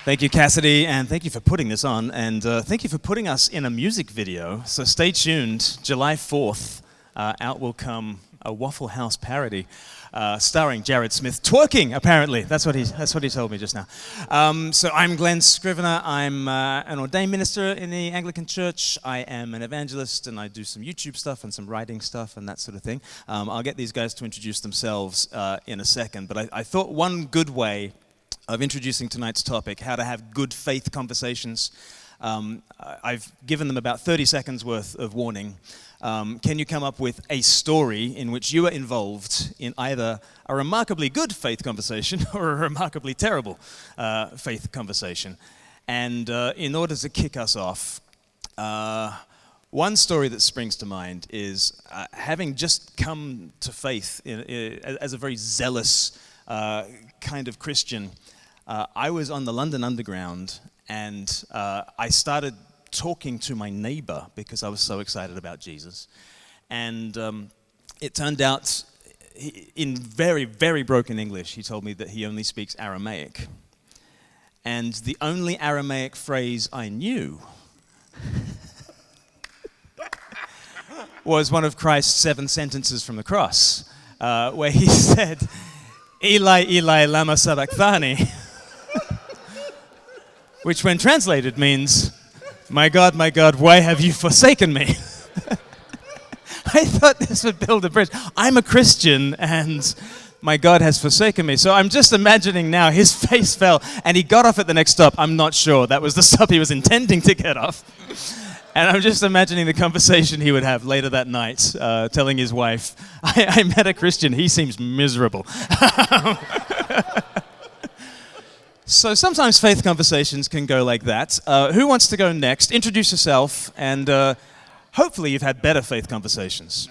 Thank you, Cassidy, and thank you for putting this on, and thank you for putting us in a music video. So stay tuned. July 4th, out will come a Waffle House parody starring Jared Smith twerking. Apparently, that's what he told me just now. So I'm Glenn Scrivener. I'm an ordained minister in the Anglican Church. I am an evangelist, and I do some YouTube stuff and some writing stuff and that sort of thing. I'll get these guys to introduce themselves in a second, but I thought one good way of introducing tonight's topic, how to have good faith conversations. I've given them about 30 seconds worth of warning. Can you come up with a story in which you are involved in either a remarkably good faith conversation or a remarkably terrible faith conversation? And in order to kick us off, one story that springs to mind is having just come to faith as a very zealous kind of Christian. I was on the London Underground, and I started talking to my neighbor because I was so excited about Jesus. And it turned out, in very, very broken English, he told me that he only speaks Aramaic. And the only Aramaic phrase I knew was one of Christ's 7 sentences from the cross, where he said, Eli, Eli, lama sabachthani, which when translated means, my God, why have you forsaken me? I thought this would build a bridge. I'm a Christian, and my God has forsaken me. So I'm just imagining now, his face fell, and he got off at the next stop. I'm not sure. That was the stop he was intending to get off. And I'm just imagining the conversation he would have later that night, telling his wife, I met a Christian, he seems miserable. So sometimes faith conversations can go like that. Who wants to go next? Introduce yourself, and hopefully you've had better faith conversations.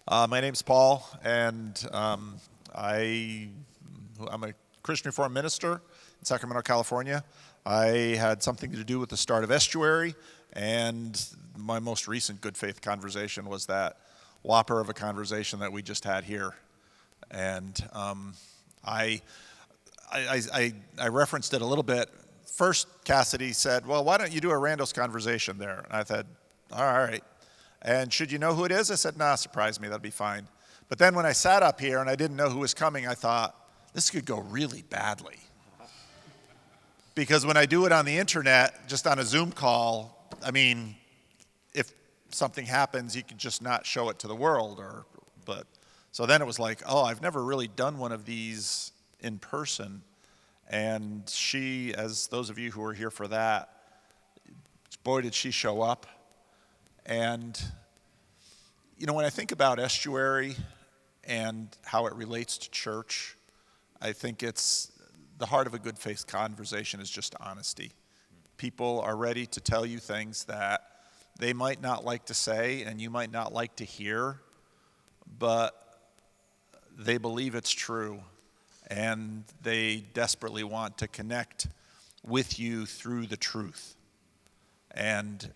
My name's Paul, and I'm a Christian Reformed minister in Sacramento, California. I had something to do with the start of Estuary, and my most recent good faith conversation was that whopper of a conversation that we just had here. And I referenced it a little bit. First, Cassidy said, well, why don't you do a Randos conversation there? And I said, all right. And should you know who it is? I said, nah, surprise me, that'll be fine. But then when I sat up here and I didn't know who was coming, I thought, this could go really badly. Because when I do it on the internet, just on a Zoom call, I mean, if something happens, you can just not show it to the world. So then it was like, oh, I've never really done one of these in person. And she, as those of you who were here for that, boy, did she show up. And, you know, when I think about Estuary and how it relates to church, I think it's the heart of a good faith conversation is just honesty. People are ready to tell you things that they might not like to say and you might not like to hear, but they believe it's true and they desperately want to connect with you through the truth. And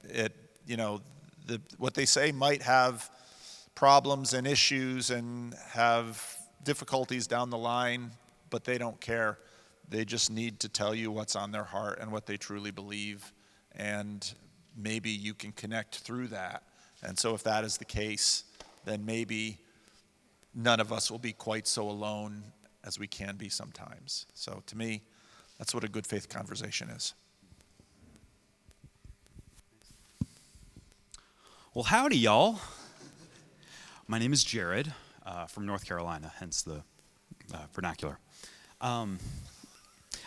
what they say might have problems and issues and have difficulties down the line, but they don't care. They just need to tell you what's on their heart and what they truly believe, and maybe you can connect through that. And so if that is the case, then maybe none of us will be quite so alone as we can be sometimes. So to me, that's what a good faith conversation is. Well, howdy, y'all. My name is Jared from North Carolina, hence the vernacular.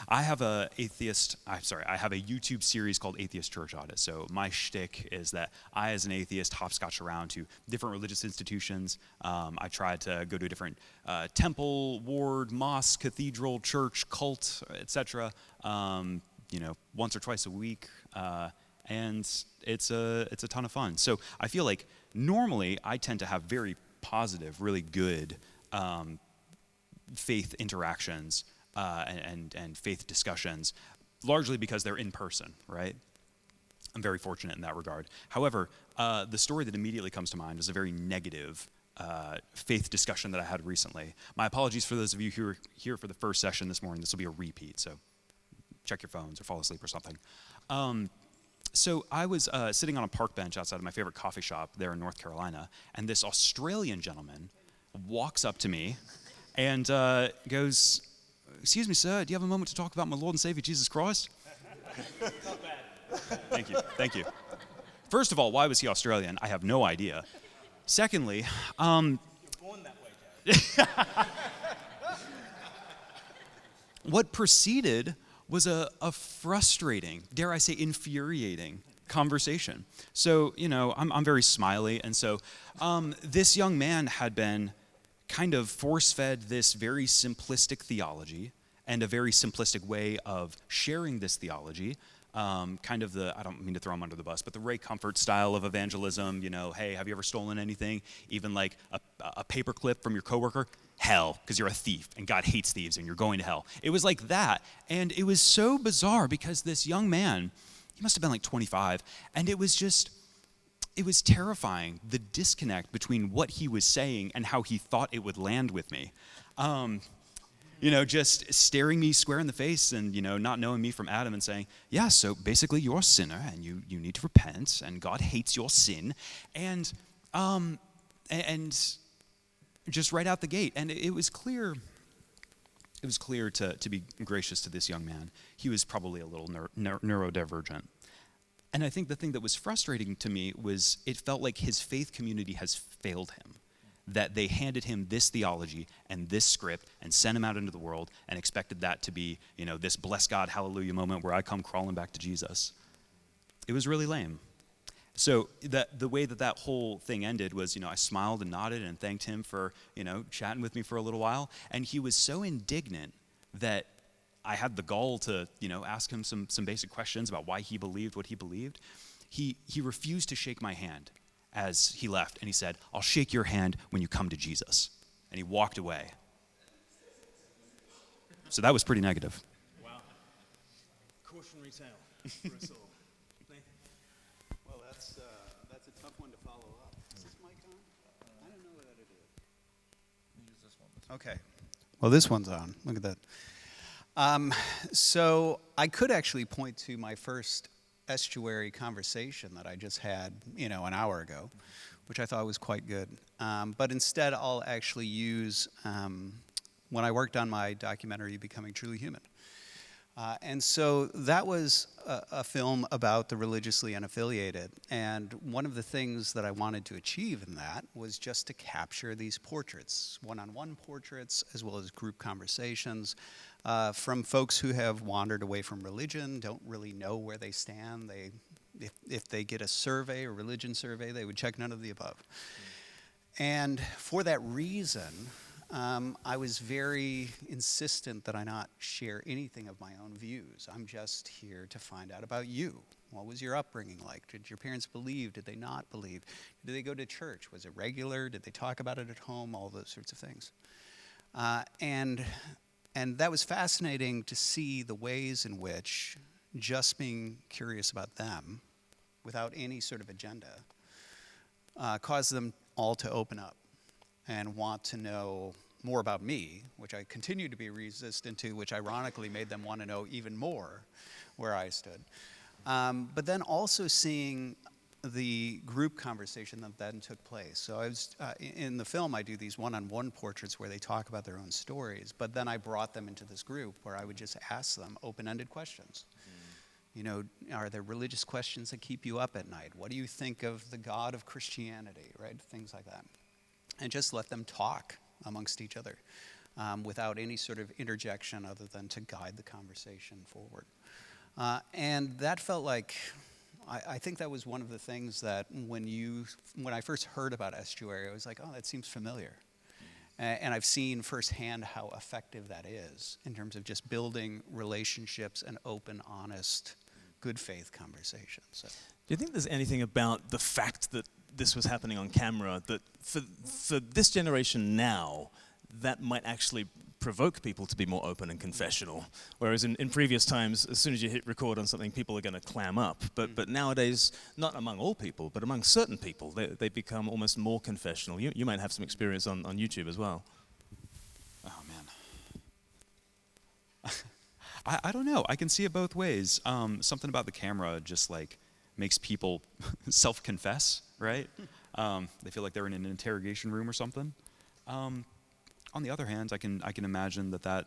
I have a YouTube series called Atheist Church Audit. So my shtick is that I, as an atheist, hopscotch around to different religious institutions. I try to go to a different temple, ward, mosque, cathedral, church, cult, etc. Once or twice a week, and it's a ton of fun. So I feel like normally I tend to have very positive, really good faith interactions and faith discussions, largely because they're in person, right? I'm very fortunate in that regard. However, the story that immediately comes to mind is a very negative faith discussion that I had recently. My apologies for those of you who are here for the first session this morning. This will be a repeat, so check your phones or fall asleep or something. So I was sitting on a park bench outside of my favorite coffee shop there in North Carolina, and this Australian gentleman walks up to me and goes, "Excuse me, sir, do you have a moment to talk about my Lord and Savior, Jesus Christ?" Not bad. Thank you. First of all, why was he Australian? I have no idea. Secondly, You're born that way, Gary. what preceded was a frustrating, dare I say infuriating conversation. So, I'm very smiley, and so this young man had been kind of force-fed this very simplistic theology and a very simplistic way of sharing this theology. Kind of I don't mean to throw him under the bus, but the Ray Comfort style of evangelism, hey, have you ever stolen anything? Even like a paperclip from your coworker? Hell, because you're a thief, and God hates thieves, and you're going to hell. It was like that, and it was so bizarre because this young man, he must have been like 25, and it was terrifying, the disconnect between what he was saying and how he thought it would land with me. Just staring me square in the face and, not knowing me from Adam and saying, yeah, so basically you're a sinner and you need to repent and God hates your sin. And just right out the gate. And it was clear to be gracious to this young man. He was probably a little neurodivergent. And I think the thing that was frustrating to me was it felt like his faith community has failed him. That they handed him this theology and this script and sent him out into the world and expected that to be, this bless God, hallelujah moment where I come crawling back to Jesus. It was really lame. So the way that whole thing ended was, I smiled and nodded and thanked him for, chatting with me for a little while. And he was so indignant that I had the gall to, ask him some basic questions about why he believed what he believed. He refused to shake my hand as he left, and he said, "I'll shake your hand when you come to Jesus." And he walked away. So that was pretty negative. Wow. Cautionary tale for us all. Well, that's a tough one to follow up. Is this mic on? I don't know that it is. Use this one. Okay. Well, this one's on. Look at that. So I could actually point to my first estuary conversation that I just had, an hour ago, which I thought was quite good. But instead, I'll actually use when I worked on my documentary, Becoming Truly Human. And so that was a film about the religiously unaffiliated. And one of the things that I wanted to achieve in that was just to capture these portraits, one-on-one portraits, as well as group conversations from folks who have wandered away from religion, don't really know where they stand. If they get a survey, a religion survey, they would check none of the above. And for that reason, I was very insistent that I not share anything of my own views. I'm just here to find out about you. What was your upbringing like? Did your parents believe? Did they not believe? Did they go to church? Was it regular? Did they talk about it at home? All those sorts of things. And that was fascinating to see the ways in which just being curious about them without any sort of agenda caused them all to open up and want to know more about me, which I continued to be resistant to, which ironically made them want to know even more where I stood. But then also seeing the group conversation that then took place. So I was in the film, I do these one-on-one portraits where they talk about their own stories, but then I brought them into this group where I would just ask them open-ended questions. Are there religious questions that keep you up at night? What do you think of the God of Christianity, right? Things like that. And just let them talk amongst each other without any sort of interjection other than to guide the conversation forward. And that felt like, I think that was one of the things that when I first heard about estuary, I was like, oh, that seems familiar. And I've seen firsthand how effective that is in terms of just building relationships and open, honest, good faith conversations. So. Do you think there's anything about the fact that this was happening on camera that for this generation now, that might actually provoke people to be more open and confessional? Whereas in previous times, as soon as you hit record on something, people are going to clam up. But nowadays, not among all people, but among certain people, they become almost more confessional. You might have some experience on YouTube as well. Oh, man. I don't know. I can see it both ways. Something about the camera just like makes people self-confess, right? They feel like they're in an interrogation room or something. On the other hand, I can imagine that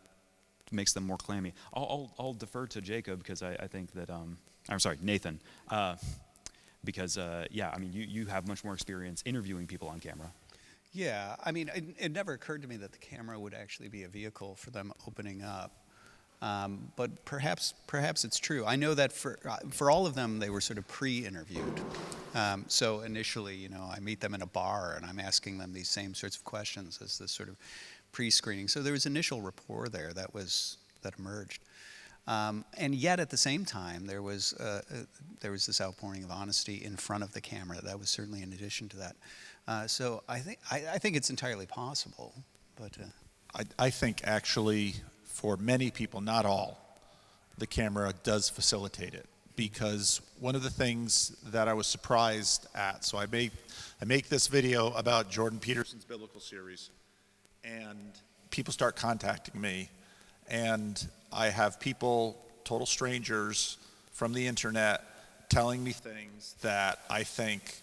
makes them more clammy. I'll defer to Jacob because I think that I'm sorry, Nathan, because yeah, I mean you have much more experience interviewing people on camera. Yeah, I mean, it never occurred to me that the camera would actually be a vehicle for them opening up. But perhaps it's true. I know that for all of them, they were sort of pre-interviewed. So initially, you know, I meet them in a bar and I'm asking them these same sorts of questions as this sort of pre-screening. So there was initial rapport there that emerged. And yet at the same time, there was this outpouring of honesty in front of the camera. That was certainly in addition to that. So I think it's entirely possible. But I think actually for many people, not all, the camera does facilitate it. Because one of the things that I was surprised at, so I make this video about Jordan Peterson's biblical series, and people start contacting me, and I have people, total strangers from the internet, telling me things that I think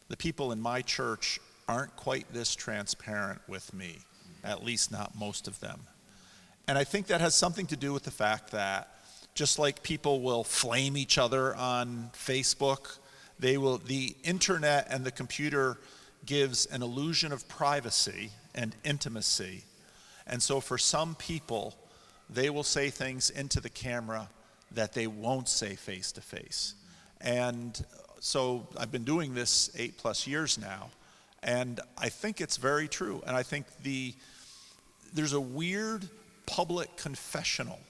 the people in my church aren't quite this transparent with me, at least not most of them. And I think that has something to do with the fact that just like people will flame each other on Facebook, the internet and the computer gives an illusion of privacy and intimacy. And so for some people, they will say things into the camera that they won't say face to face. And so I've been doing this 8+ years now, and I think it's very true. And I think there's a weird public confessional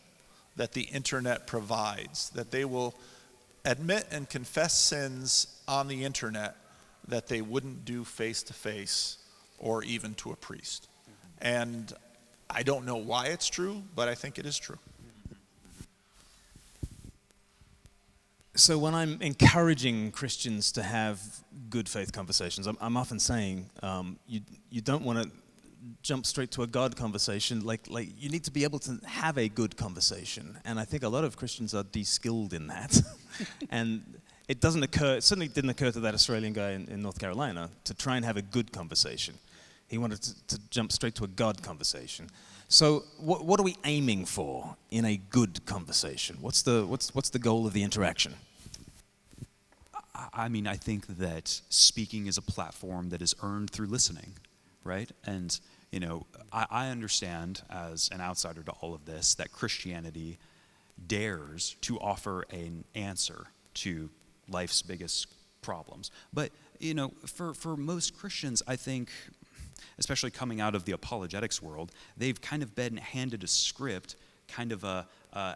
that the internet provides, that they will admit and confess sins on the internet that they wouldn't do face to face or even to a priest. And I don't know why it's true, but I think it is true. So when I'm encouraging Christians to have good faith conversations, I'm often saying you don't want to jump straight to a God conversation. Like you need to be able to have a good conversation, and I think a lot of Christians are de-skilled in that. And it certainly didn't occur to that Australian guy in North Carolina to try and have a good conversation. He wanted to jump straight to a God conversation. So what are we aiming for in a good conversation? What's the goal of the interaction? I mean, I think that speaking is a platform that is earned through listening, right? And, you know, I understand as an outsider to all of this that Christianity dares to offer an answer to life's biggest problems. But, you know, for most Christians, I think, especially coming out of the apologetics world, they've kind of been handed a script, kind of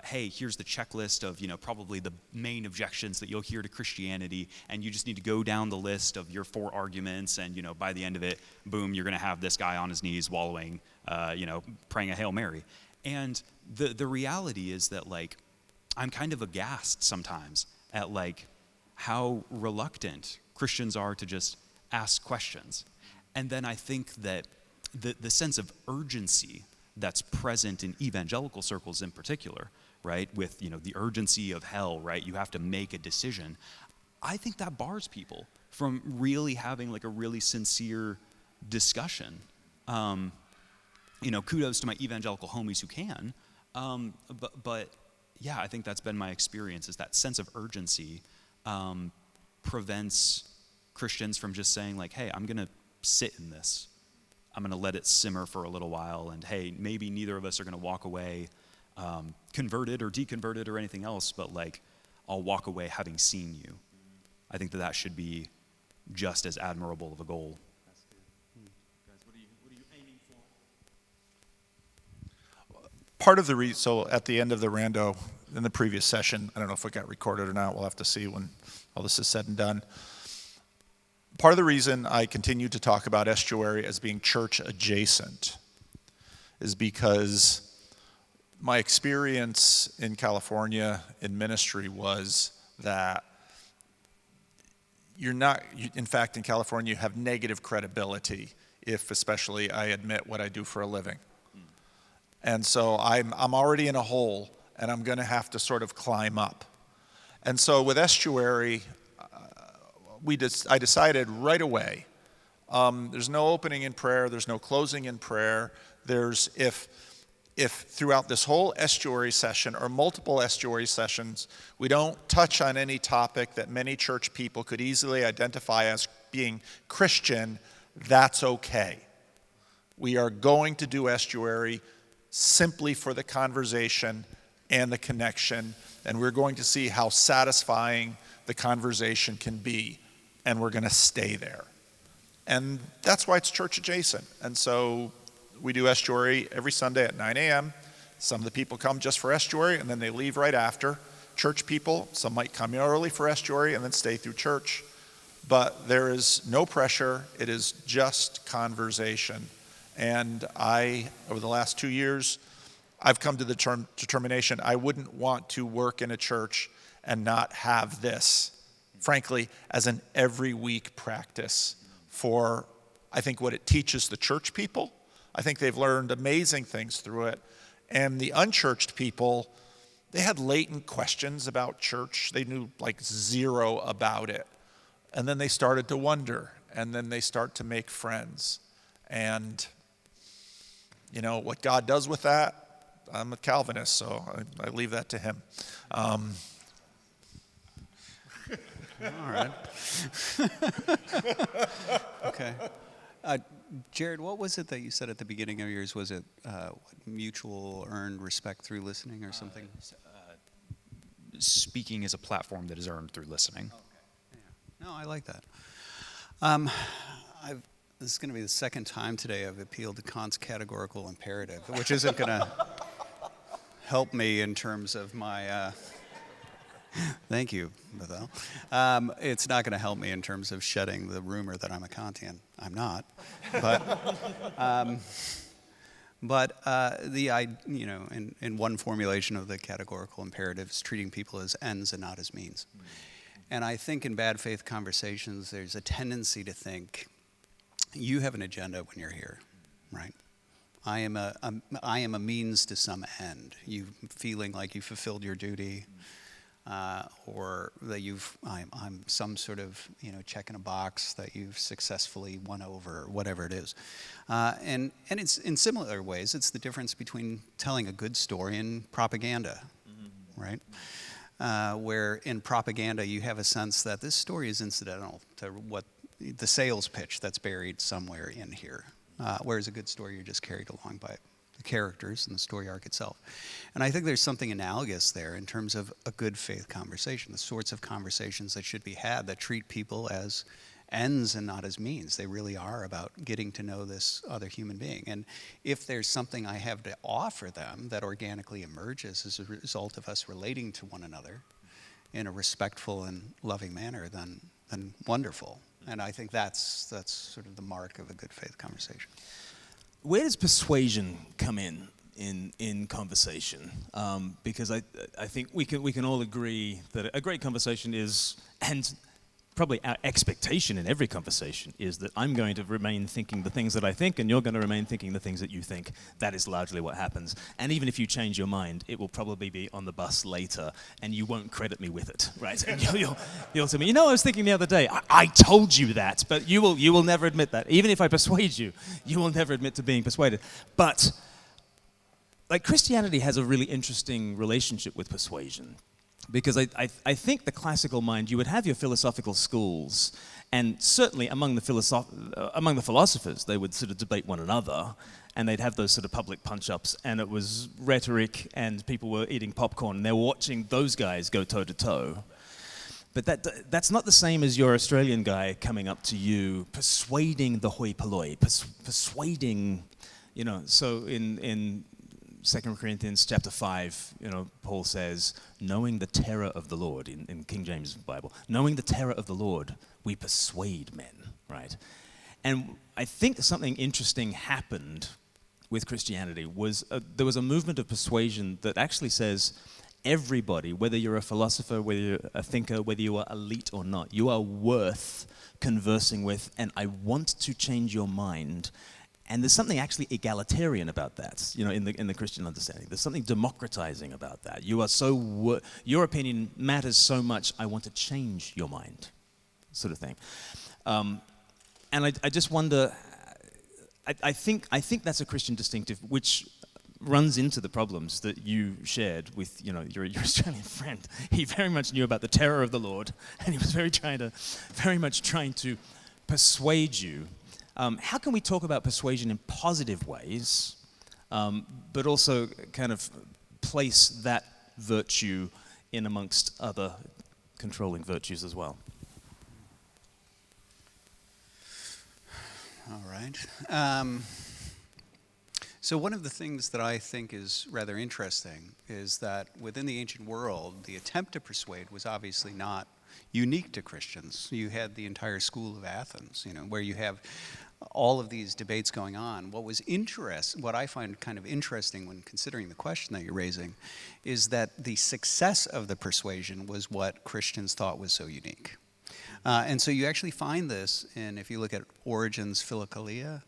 hey, here's the checklist of, you know, probably the main objections that you'll hear to Christianity, and you just need to go down the list of your 4 arguments, and, you know, by the end of it, boom, you're going to have this guy on his knees wallowing, you know, praying a Hail Mary. And the reality is that, like, I'm kind of aghast sometimes at, like, how reluctant Christians are to just ask questions. And then I think that the sense of urgency that's present in evangelical circles in particular, right, with, you know, the urgency of hell, right, you have to make a decision, I think that bars people from really having, like, a really sincere discussion. You know, kudos to my evangelical homies who can, but yeah, I think that's been my experience, is that sense of urgency prevents Christians from just saying, like, hey, I'm going to sit in this. I'm going to let it simmer for a little while, and hey, maybe neither of us are going to walk away converted or deconverted or anything else, but, like, I'll walk away having seen you. I think that should be just as admirable of a goal. That's good. Guys, what are you aiming for? Part of the reason, so at the end of the rando, in the previous session, I don't know if it got recorded or not, we'll have to see when all this is said and done. Part of the reason I continue to talk about Estuary as being church adjacent is because my experience in California in ministry was that in fact, in California, you have negative credibility if especially I admit what I do for a living. And so I'm already in a hole, and I'm going to have to sort of climb up. And so with estuary, I decided right away, there's no opening in prayer, there's no closing in prayer. There's, if throughout this whole estuary session or multiple estuary sessions, we don't touch on any topic that many church people could easily identify as being Christian, that's okay. We are going to do estuary simply for the conversation and the connection, and we're going to see how satisfying the conversation can be, and we're going to stay there. And that's why it's church adjacent. And so we do estuary every Sunday at 9 a.m. Some of the people come just for estuary, and then they leave right after. Church people, some might come early for estuary and then stay through church. But there is no pressure. It is just conversation. And over the last 2 years, I've come to the determination I wouldn't want to work in a church and not have this, frankly, as an every week practice for, I think, what it teaches the church people. I think they've learned amazing things through it. And the unchurched people, they had latent questions about church. They knew like zero about it. And then they started to wonder, and then they start to make friends. And you know, what God does with that, I'm a Calvinist, so I leave that to him. All right. Okay. Jared, what was it that you said at the beginning of yours? Was it mutual earned respect through listening or something? Speaking is a platform that is earned through listening. Okay. Yeah. No, I like that. This is going to be the second time today I've appealed to Kant's categorical imperative, which isn't going to help me in terms of my... Thank you, Bethel. It's not going to help me in terms of shedding the rumor that I'm a Kantian. I'm not, in one formulation of the categorical imperative is treating people as ends and not as means. And I think in bad faith conversations, there's a tendency to think you have an agenda when you're here, right? I am a means to some end. You feeling like you fulfilled your duty. Or that I'm some sort of, check in a box that you've successfully won over, or whatever it is. And it's in similar ways, it's the difference between telling a good story and propaganda, right? Where in propaganda you have a sense that this story is incidental to what the sales pitch that's buried somewhere in here. Whereas a good story, you're just carried along by the characters and the story arc itself. And I think there's something analogous there in terms of a good faith conversation, the sorts of conversations that should be had that treat people as ends and not as means. They really are about getting to know this other human being. And if there's something I have to offer them that organically emerges as a result of us relating to one another in a respectful and loving manner, then wonderful. And I think that's sort of the mark of a good faith conversation. Where does persuasion come in conversation? Because I think we can all agree that a great conversation is, and probably our expectation in every conversation is that I'm going to remain thinking the things that I think, and you're going to remain thinking the things that you think. That is largely what happens. And even if you change your mind, it will probably be on the bus later, and you won't credit me with it, right? And you'll tell me, I was thinking the other day, I told you that, but you will never admit that. Even if I persuade you, you will never admit to being persuaded. But like Christianity has a really interesting relationship with persuasion. Because I think the classical mind, you would have your philosophical schools, and certainly among the philosophers, they would sort of debate one another, and they'd have those sort of public punch-ups, and it was rhetoric, and people were eating popcorn, and they were watching those guys go toe-to-toe. But that's not the same as your Australian guy coming up to you, persuading the hoi polloi, persuading, so in 2 Corinthians chapter 5, Paul says, knowing the terror of the Lord, in King James Bible, knowing the terror of the Lord, we persuade men, right? And I think something interesting happened with Christianity there was a movement of persuasion that actually says everybody, whether you're a philosopher, whether you're a thinker, whether you are elite or not, you are worth conversing with, and I want to change your mind. And there's something actually egalitarian about that, in the Christian understanding. There's something democratizing about that. Your opinion matters so much, I want to change your mind, sort of thing. And I just wonder, I think that's a Christian distinctive, which runs into the problems that you shared with your Australian friend. He very much knew about the terror of the Lord, and he was very much trying to persuade you. How can we talk about persuasion in positive ways, but also kind of place that virtue in amongst other controlling virtues as well? All right. So one of the things that I think is rather interesting is that within the ancient world, the attempt to persuade was obviously not unique to Christians. You had the entire school of Athens, where you have all of these debates going on. What I find kind of interesting when considering the question that you're raising is that the success of the persuasion was what Christians thought was so unique. And so you actually find this if you look at Origen's Philokalia,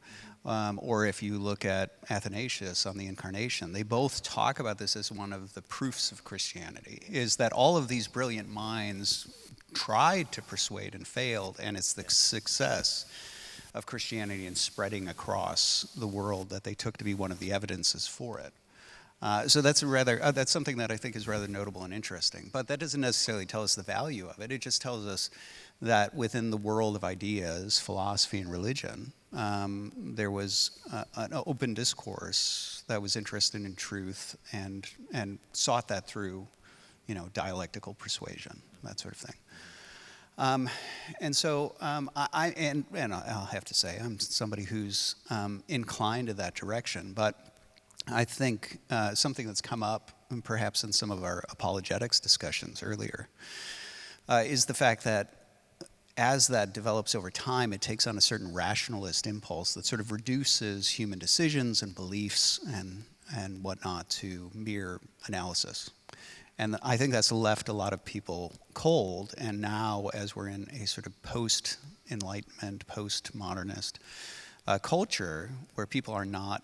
or if you look at Athanasius on the Incarnation, they both talk about this as one of the proofs of Christianity, is that all of these brilliant minds tried to persuade and failed, and it's the success of Christianity in spreading across the world that they took to be one of the evidences for it. So that's something that I think is rather notable and interesting. But that doesn't necessarily tell us the value of it. It just tells us that within the world of ideas, philosophy, and religion, there was an open discourse that was interested in truth and sought that through, dialectical persuasion, that sort of thing. And so I'll have to say I'm somebody who's inclined to that direction, but I think something that's come up, perhaps in some of our apologetics discussions earlier, is the fact that as that develops over time, it takes on a certain rationalist impulse that sort of reduces human decisions and beliefs and whatnot to mere analysis. And I think that's left a lot of people cold. And now, as we're in a sort of post-Enlightenment, post-modernist culture, where people are not,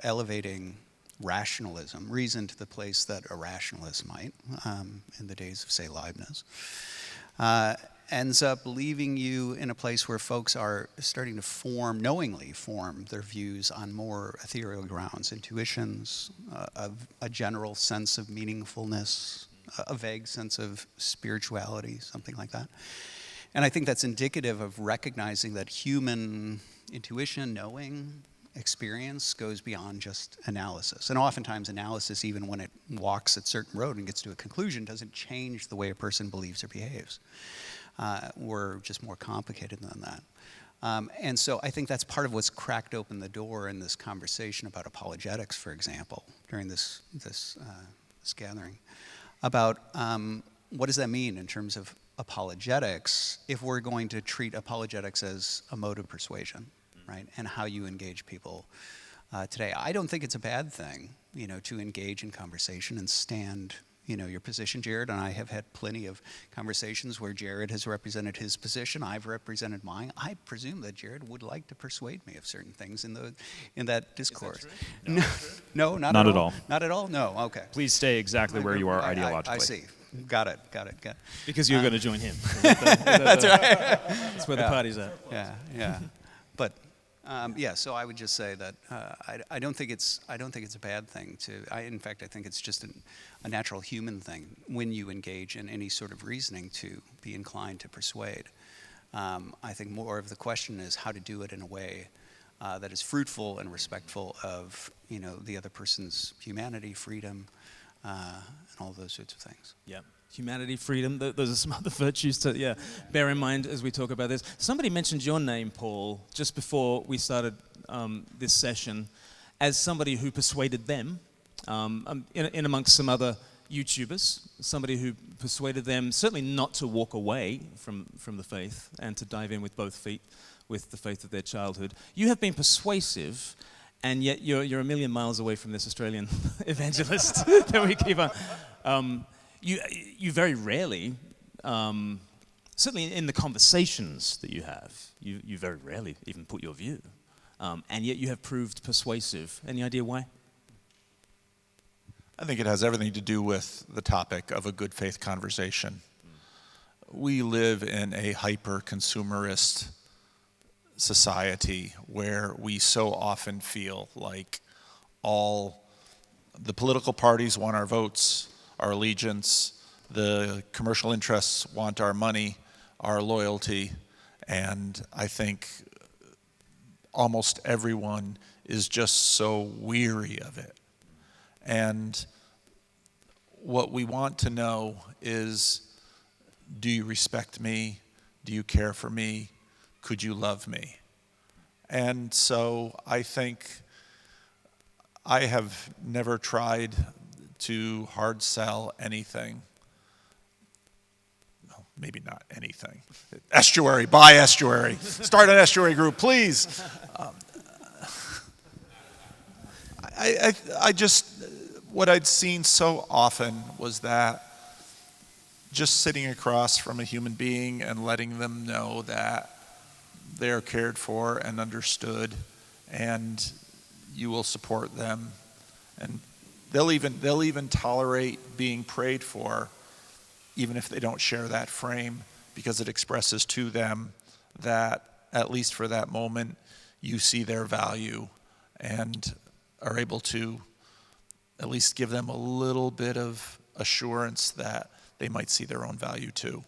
elevating rationalism, reason to the place that a rationalist might, in the days of, say, Leibniz, ends up leaving you in a place where folks are starting to knowingly form their views on more ethereal grounds, intuitions, a general sense of meaningfulness, a vague sense of spirituality, something like that. And I think that's indicative of recognizing that human intuition, knowing, experience goes beyond just analysis. And oftentimes analysis, even when it walks a certain road and gets to a conclusion, doesn't change the way a person believes or behaves. We're just more complicated than that. And so I think that's part of what's cracked open the door in this conversation about apologetics, for example, during this gathering, about what does that mean in terms of apologetics if we're going to treat apologetics as a mode of persuasion, right? And how you engage people today. I don't think it's a bad thing, to engage in conversation and stand your position. Jared and I have had plenty of conversations where Jared has represented his position, I've represented mine. I presume that Jared would like to persuade me of certain things in that discourse. Is that true? No, not Not at at all. all. Not at all? No, okay. Please stay exactly where you are ideologically. I see. Got it. Because you're going to join him. That's right. That's where the party's at. Yeah. But so I would just say that I don't think it's a bad thing in fact, I think it's just a natural human thing when you engage in any sort of reasoning to be inclined to persuade. I think more of the question is how to do it in a way that is fruitful and respectful of the other person's humanity, freedom, and all those sorts of things. Yeah. Humanity, freedom, those are some other virtues to bear in mind as we talk about this. Somebody mentioned your name, Paul, just before we started this session, as somebody who persuaded them, in amongst some other YouTubers, somebody who persuaded them certainly not to walk away from the faith and to dive in with both feet with the faith of their childhood. You have been persuasive, and yet you're a million miles away from this Australian evangelist that we keep on. You very rarely, certainly in the conversations that you have, you very rarely even put your view. and yet you have proved persuasive. Any idea why? I think it has everything to do with the topic of a good faith conversation. We live in a hyper-consumerist society where we so often feel like all the political parties want our votes, our allegiance, the commercial interests want our money, our loyalty, and I think almost everyone is just so weary of it. And what we want to know is, do you respect me? Do you care for me? Could you love me? And so I think I have never tried to hard sell anything. Well, maybe not anything. Estuary, buy Estuary. Start an Estuary group, please. I just, what I'd seen so often was that just sitting across from a human being and letting them know that they're cared for and understood, and you will support them, and they'll even tolerate being prayed for, even if they don't share that frame, because it expresses to them that, at least for that moment, you see their value and are able to at least give them a little bit of assurance that they might see their own value too.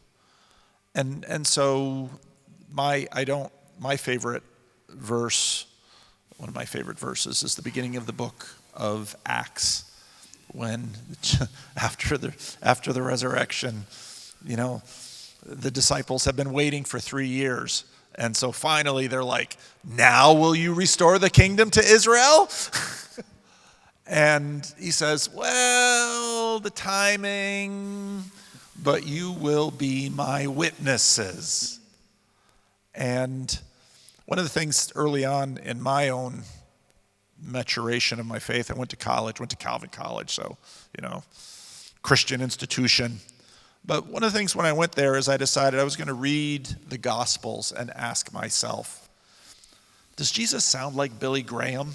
And so my favorite verse, one of my favorite verses, is the beginning of the book of Acts, when after the resurrection, the disciples have been waiting for 3 years. And so finally they're like, now will you restore the kingdom to Israel? And he says, well, the timing, but you will be my witnesses. And one of the things early on in my own maturation of my faith, I went to Calvin College, so, Christian institution. But one of the things when I went there is I decided I was going to read the Gospels and ask myself, does Jesus sound like Billy Graham?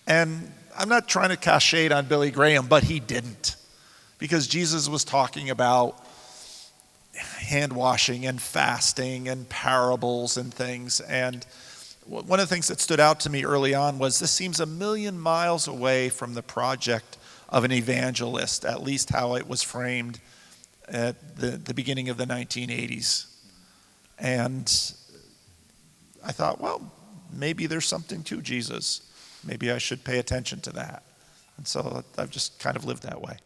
And I'm not trying to cast shade on Billy Graham, but he didn't. Because Jesus was talking about hand washing and fasting and parables and things. And one of the things that stood out to me early on was this seems a million miles away from the project of an evangelist, at least how it was framed at the beginning of the 1980s. And I thought, well, maybe there's something to Jesus. Maybe I should pay attention to that. And so I've just kind of lived that way.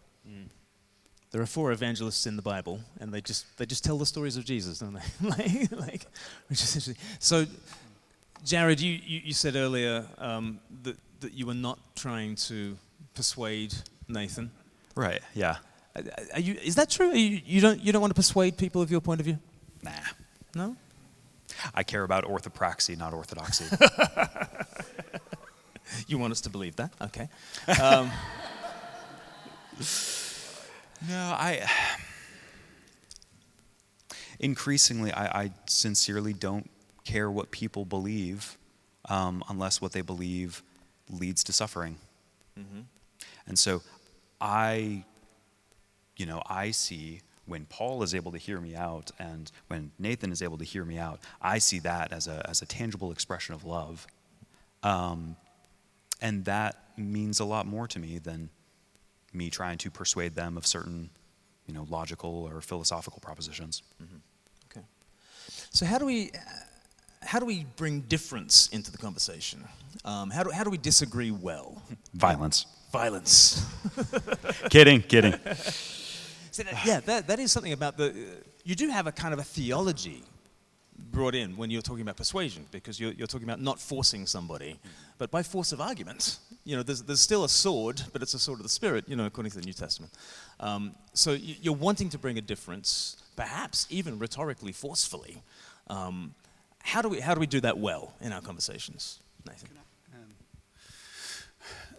There are 4 evangelists in the Bible, and they just tell the stories of Jesus, don't they? Which is interesting. So, Jared, you said earlier that you were not trying to persuade Nathan. Right, yeah. Is that true? You don't want to persuade people of your point of view? Nah. No? I care about orthopraxy, not orthodoxy. You want us to believe that? Okay. No, increasingly, I sincerely don't care what people believe unless what they believe leads to suffering. Mm-hmm. And so I see when Paul is able to hear me out and when Nathan is able to hear me out, I see that as a tangible expression of love. And that means a lot more to me than me trying to persuade them of certain, logical or philosophical propositions. Mm-hmm. Okay. So how do we bring difference into the conversation? How do we disagree well? Violence. Kidding. So that is something about you do have a kind of a theology brought in when you're talking about persuasion, because you're talking about not forcing somebody, but by force of argument. There's still a sword, but it's a sword of the Spirit, according to the New Testament. So you're wanting to bring a difference, perhaps even rhetorically, forcefully. How do we do that well in our conversations, Nathan?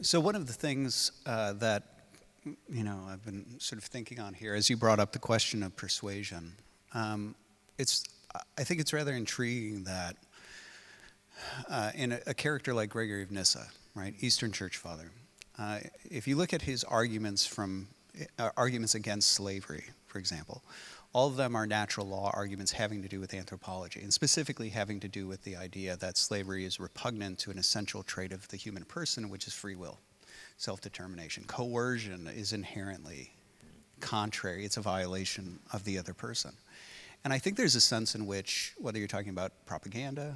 So one of the things that I've been sort of thinking on here, as you brought up the question of persuasion, I think it's rather intriguing that in a character like Gregory of Nyssa, right, Eastern Church Father, if you look at his arguments arguments against slavery, for example, all of them are natural law arguments having to do with anthropology, and specifically having to do with the idea that slavery is repugnant to an essential trait of the human person, which is free will, self-determination. Coercion is inherently contrary. It's a violation of the other person. And I think there's a sense in which, whether you're talking about propaganda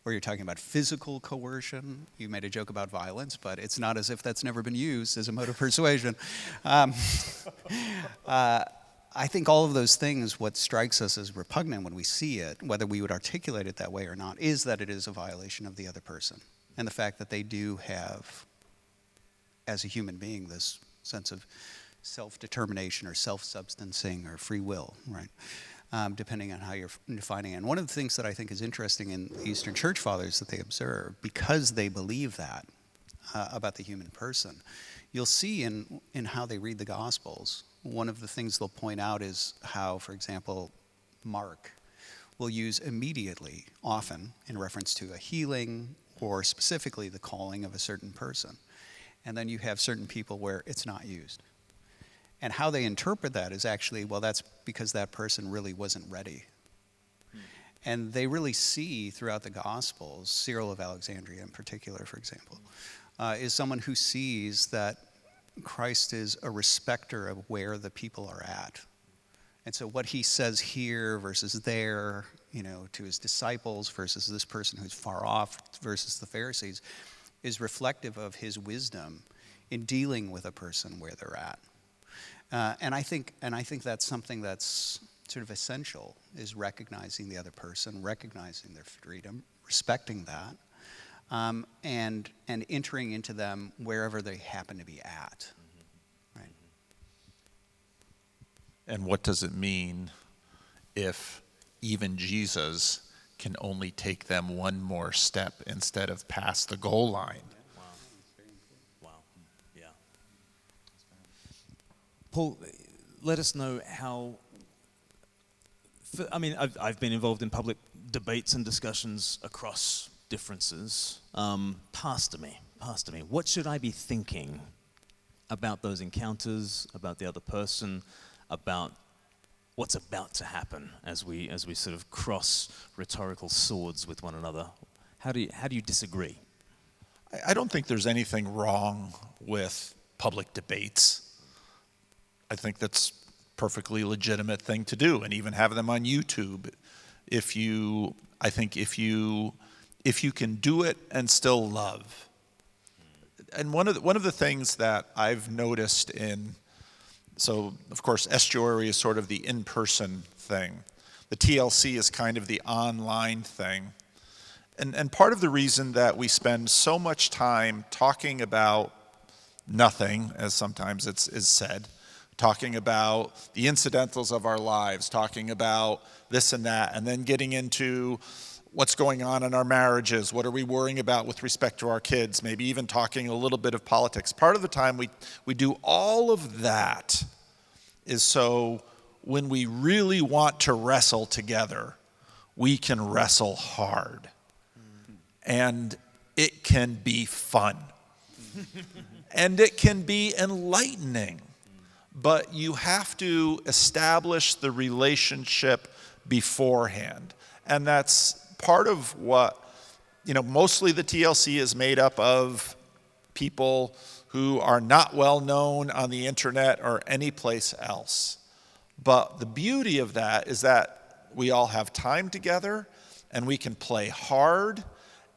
or you're talking about physical coercion, you made a joke about violence, but it's not as if that's never been used as a mode of persuasion. I think all of those things, what strikes us as repugnant when we see it, whether we would articulate it that way or not, is that it is a violation of the other person. And the fact that they do have, as a human being, this sense of self-determination or self-substancing or free will, right? Depending on how you're defining it. And one of the things that I think is interesting in the Eastern Church Fathers that they observe, because they believe that about the human person, you'll see in how they read the Gospels, one of the things they'll point out is how, for example, Mark will use immediately, often, in reference to a healing or specifically the calling of a certain person. And then you have certain people where it's not used. And how they interpret that is actually, well, that's because that person really wasn't ready. And they really see throughout the Gospels, Cyril of Alexandria in particular, for example, is someone who sees that Christ is a respecter of where the people are at. And so what he says here versus there, to his disciples versus this person who's far off versus the Pharisees, is reflective of his wisdom in dealing with a person where they're at. And I think that's something that's sort of essential, is recognizing the other person, recognizing their freedom, respecting that, and entering into them wherever they happen to be at. Right. And what does it mean if even Jesus can only take them one more step instead of past the goal line? Wow. Yeah. Paul, let us know how. I've been involved in public debates and discussions across differences. Pastor me. What should I be thinking about those encounters, about the other person, about what's about to happen as we sort of cross rhetorical swords with one another? How do you disagree? I don't think there's anything wrong with public debates. I think that's a perfectly legitimate thing to do, and even have them on YouTube. If you can do it and still love. And one of the things that I've noticed so of course Estuary is sort of the in-person thing. The TLC is kind of the online thing. And part of the reason that we spend so much time talking about nothing, as sometimes is said, talking about the incidentals of our lives, talking about this and that, and then getting into what's going on in our marriages, what are we worrying about with respect to our kids, maybe even talking a little bit of politics. Part of the time we do all of that is so when we really want to wrestle together, we can wrestle hard. And it can be fun. And it can be enlightening. But you have to establish the relationship beforehand. And that's part of what, mostly the TLC is made up of people who are not well known on the internet or any place else. But the beauty of that is that we all have time together, and we can play hard,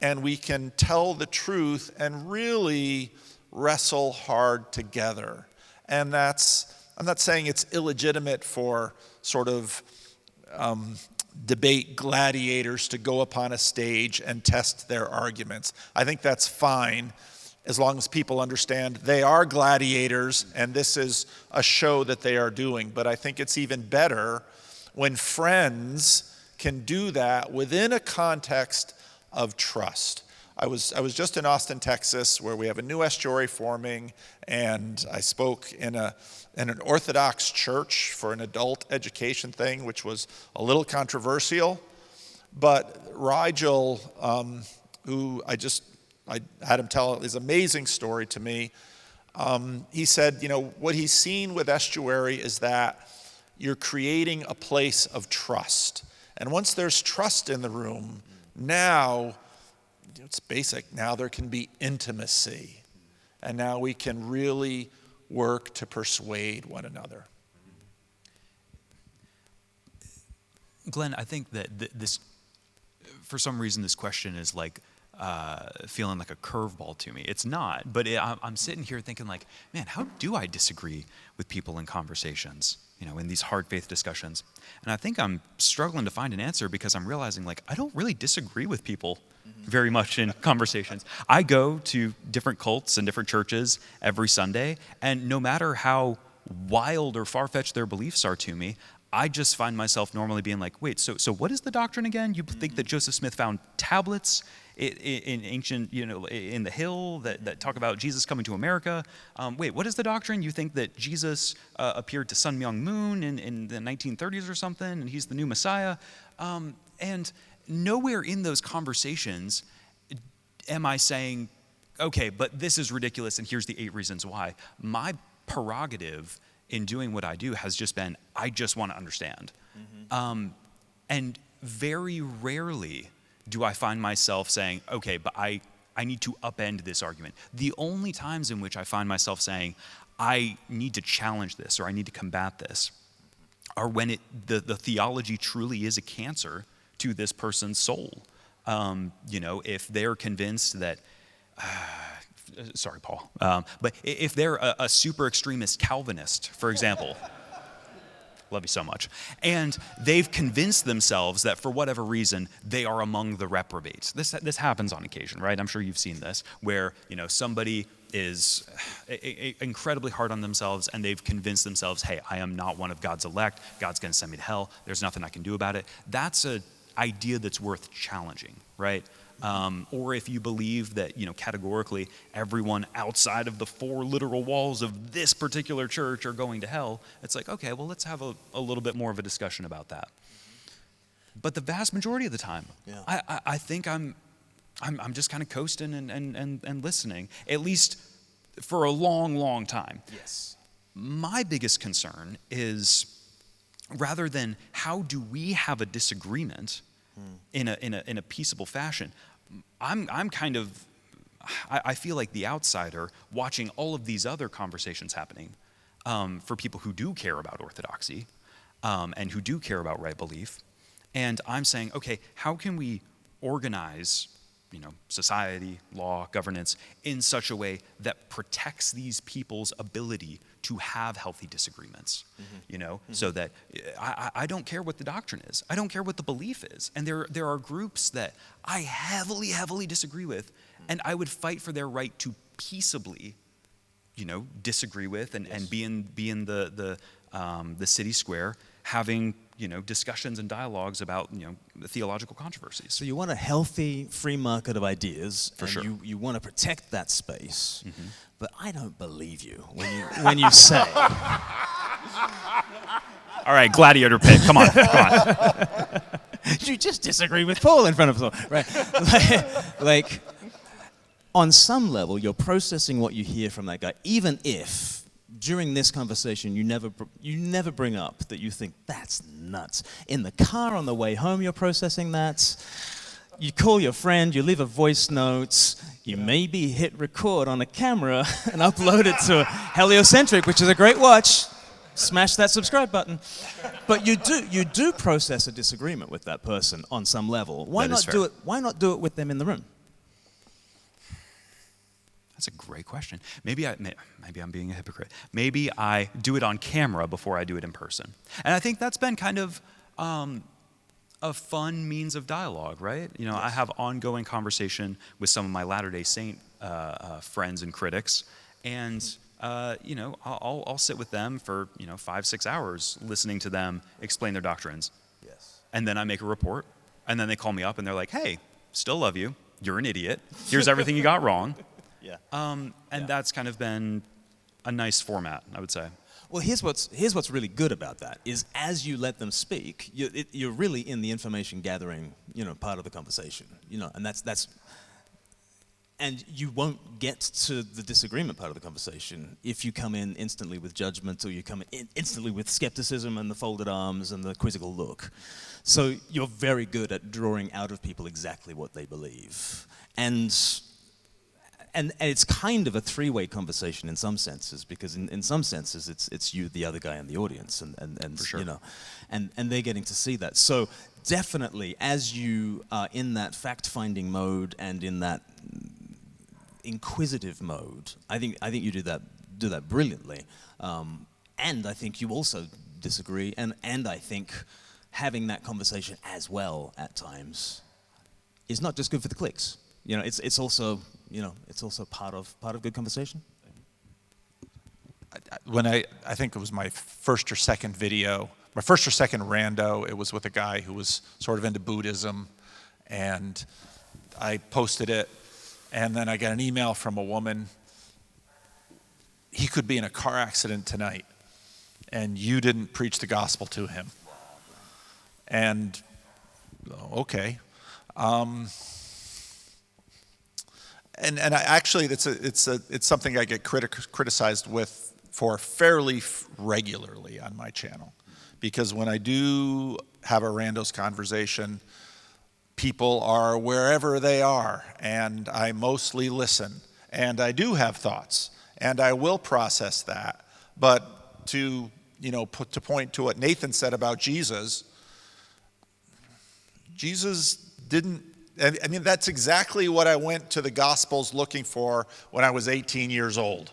and we can tell the truth and really wrestle hard together. And I'm not saying it's illegitimate for sort of debate gladiators to go upon a stage and test their arguments. I think that's fine as long as people understand they are gladiators and this is a show that they are doing. But I think it's even better when friends can do that within a context of trust. I was just in Austin, Texas, where we have a new estuary forming, and I spoke in an Orthodox church for an adult education thing, which was a little controversial. But Rigel, who I had him tell his amazing story to me. He said, what he's seen with Estuary is that you're creating a place of trust. And once there's trust in the room, now, it's basic, now there can be intimacy. And now we can really work to persuade one another. Glenn, I think that this, for some reason, this question is like feeling like a curveball to me. It's not, but I'm sitting here thinking like, man, how do I disagree with people in conversations, in these hard faith discussions? And I think I'm struggling to find an answer because I'm realizing like, I don't really disagree with people very much in conversations. I go to different cults and different churches every Sunday, and no matter how wild or far-fetched their beliefs are to me, I just find myself normally being like, wait, so what is the doctrine again? You think that Joseph Smith found tablets in ancient, in the hill that talk about Jesus coming to America? Wait, what is the doctrine? You think that Jesus appeared to Sun Myung Moon in the 1930s or something, and he's the new Messiah? And nowhere in those conversations am I saying, okay, but this is ridiculous, and here's the 8 reasons why. My prerogative in doing what I do has just been, I just want to understand. And very rarely do I find myself saying, okay, but I need to upend this argument. The only times in which I find myself saying, I need to challenge this or I need to combat this are when the theology truly is a cancer to this person's soul. If they're convinced that, sorry, Paul, but if they're a super extremist Calvinist, for example, love you so much, and they've convinced themselves that for whatever reason they are among the reprobates. This happens on occasion, right? I'm sure you've seen this, where somebody is incredibly hard on themselves and they've convinced themselves, hey, I am not one of God's elect. God's going to send me to hell. There's nothing I can do about it. That's an idea that's worth challenging, right? Or if you believe that, categorically everyone outside of the 4 literal walls of this particular church are going to hell, it's like, okay, well, let's have a little bit more of a discussion about that. But the vast majority of the time, I think I'm just kind of coasting and listening, at least for a long, long time. Yes. My biggest concern is, rather than how do we have a disagreement in a peaceable fashion, I'm kind of, I feel like the outsider watching all of these other conversations happening for people who do care about orthodoxy and who do care about right belief. And I'm saying, okay, how can we organize society, law, governance in such a way that protects these people's ability to have healthy disagreements, so that I don't care what the doctrine is. I don't care what the belief is. And there are groups that I heavily, heavily disagree with, and I would fight for their right to peaceably, disagree with and be in the city square having discussions and dialogues about theological controversies. So you want a healthy free market of ideas, For and sure. you want to protect that space. But I don't believe you when you say. All right, gladiator pit, come on. You just disagree with Paul in front of us, right? like, on some level, you're processing what you hear from that guy, even if during this conversation you never bring up that you think that's nuts. In the car on the way home, you're processing that. You call your friend, you leave a voice note, you maybe hit record on a camera and upload it to Heliocentric, which is a great watch. Smash that subscribe button. But you do process a disagreement with that person on some level. Why not do it with them in the room? That's a great question. Maybe I'm being a hypocrite. Maybe I do it on camera before I do it in person. And I think that's been kind of a fun means of dialogue, right? Yes. I have ongoing conversation with some of my Latter-day Saint friends and critics, and I'll sit with them for 5-6 hours listening to them explain their doctrines. Yes. And then I make a report, and then they call me up and they're like, "Hey, still love you. You're an idiot. Here's everything you got wrong." Yeah. That's kind of been a nice format, I would say. Well, here's what's really good about that is as you let them speak, you're really in the information gathering, part of the conversation, and and you won't get to the disagreement part of the conversation if you come in instantly with judgment, or you come in instantly with skepticism and the folded arms and the quizzical look. So you're very good at drawing out of people exactly what they believe. And it's kind of a three-way conversation in some senses, because in some senses it's you, the other guy in the audience, and For sure. you know, and they're getting to see that. So definitely, as you are in that fact-finding mode and in that inquisitive mode, I think you do that brilliantly, and I think you also disagree, and I think having that conversation as well at times is not just good for the clicks. You know, it's also, you know, it's also part of good conversation. When I think it was my first or second rando, it was with a guy who was sort of into Buddhism, and I posted it, and then I got an email from a woman. He could be in a car accident tonight, and you didn't preach the gospel to him. And okay. And I actually, it's something I get criticized with for fairly regularly on my channel, because when I do have a randos conversation, people are wherever they are, and I mostly listen, and I do have thoughts, and I will process that. But to point to what Nathan said about Jesus didn't. I mean, that's exactly what I went to the Gospels looking for when I was 18 years old.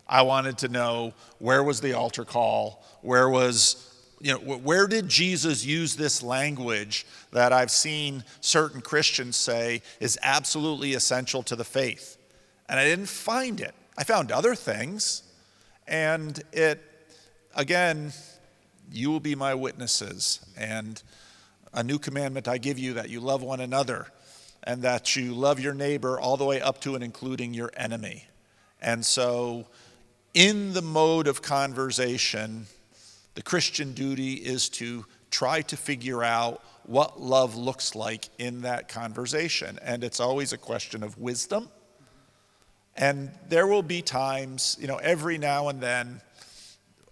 I wanted to know, where was the altar call? Where did Jesus use this language that I've seen certain Christians say is absolutely essential to the faith? And I didn't find it. I found other things. And again, you will be my witnesses. And a new commandment I give you, that you love one another, and that you love your neighbor all the way up to and including your enemy. And so, in the mode of conversation, the Christian duty is to try to figure out what love looks like in that conversation. And it's always a question of wisdom. And there will be times, every now and then,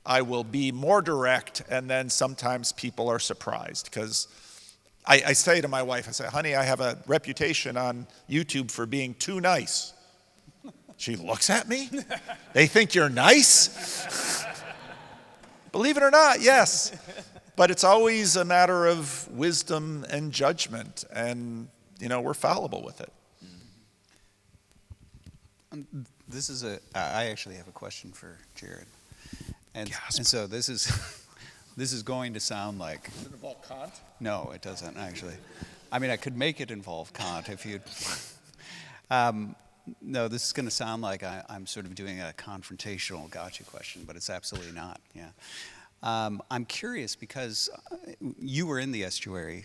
I will be more direct, and then sometimes people are surprised, because I say to my wife, I say, honey, I have a reputation on YouTube for being too nice. She looks at me. They think you're nice? Believe it or not, yes. But it's always a matter of wisdom and judgment, and, we're fallible with it. I actually have a question for Jared. And so this is going to sound like... Does it involve Kant? No, it doesn't, actually. I mean, I could make it involve Kant if you'd... No, this is going to sound like I'm sort of doing a confrontational gotcha question, but it's absolutely not, yeah. I'm curious, because you were in the estuary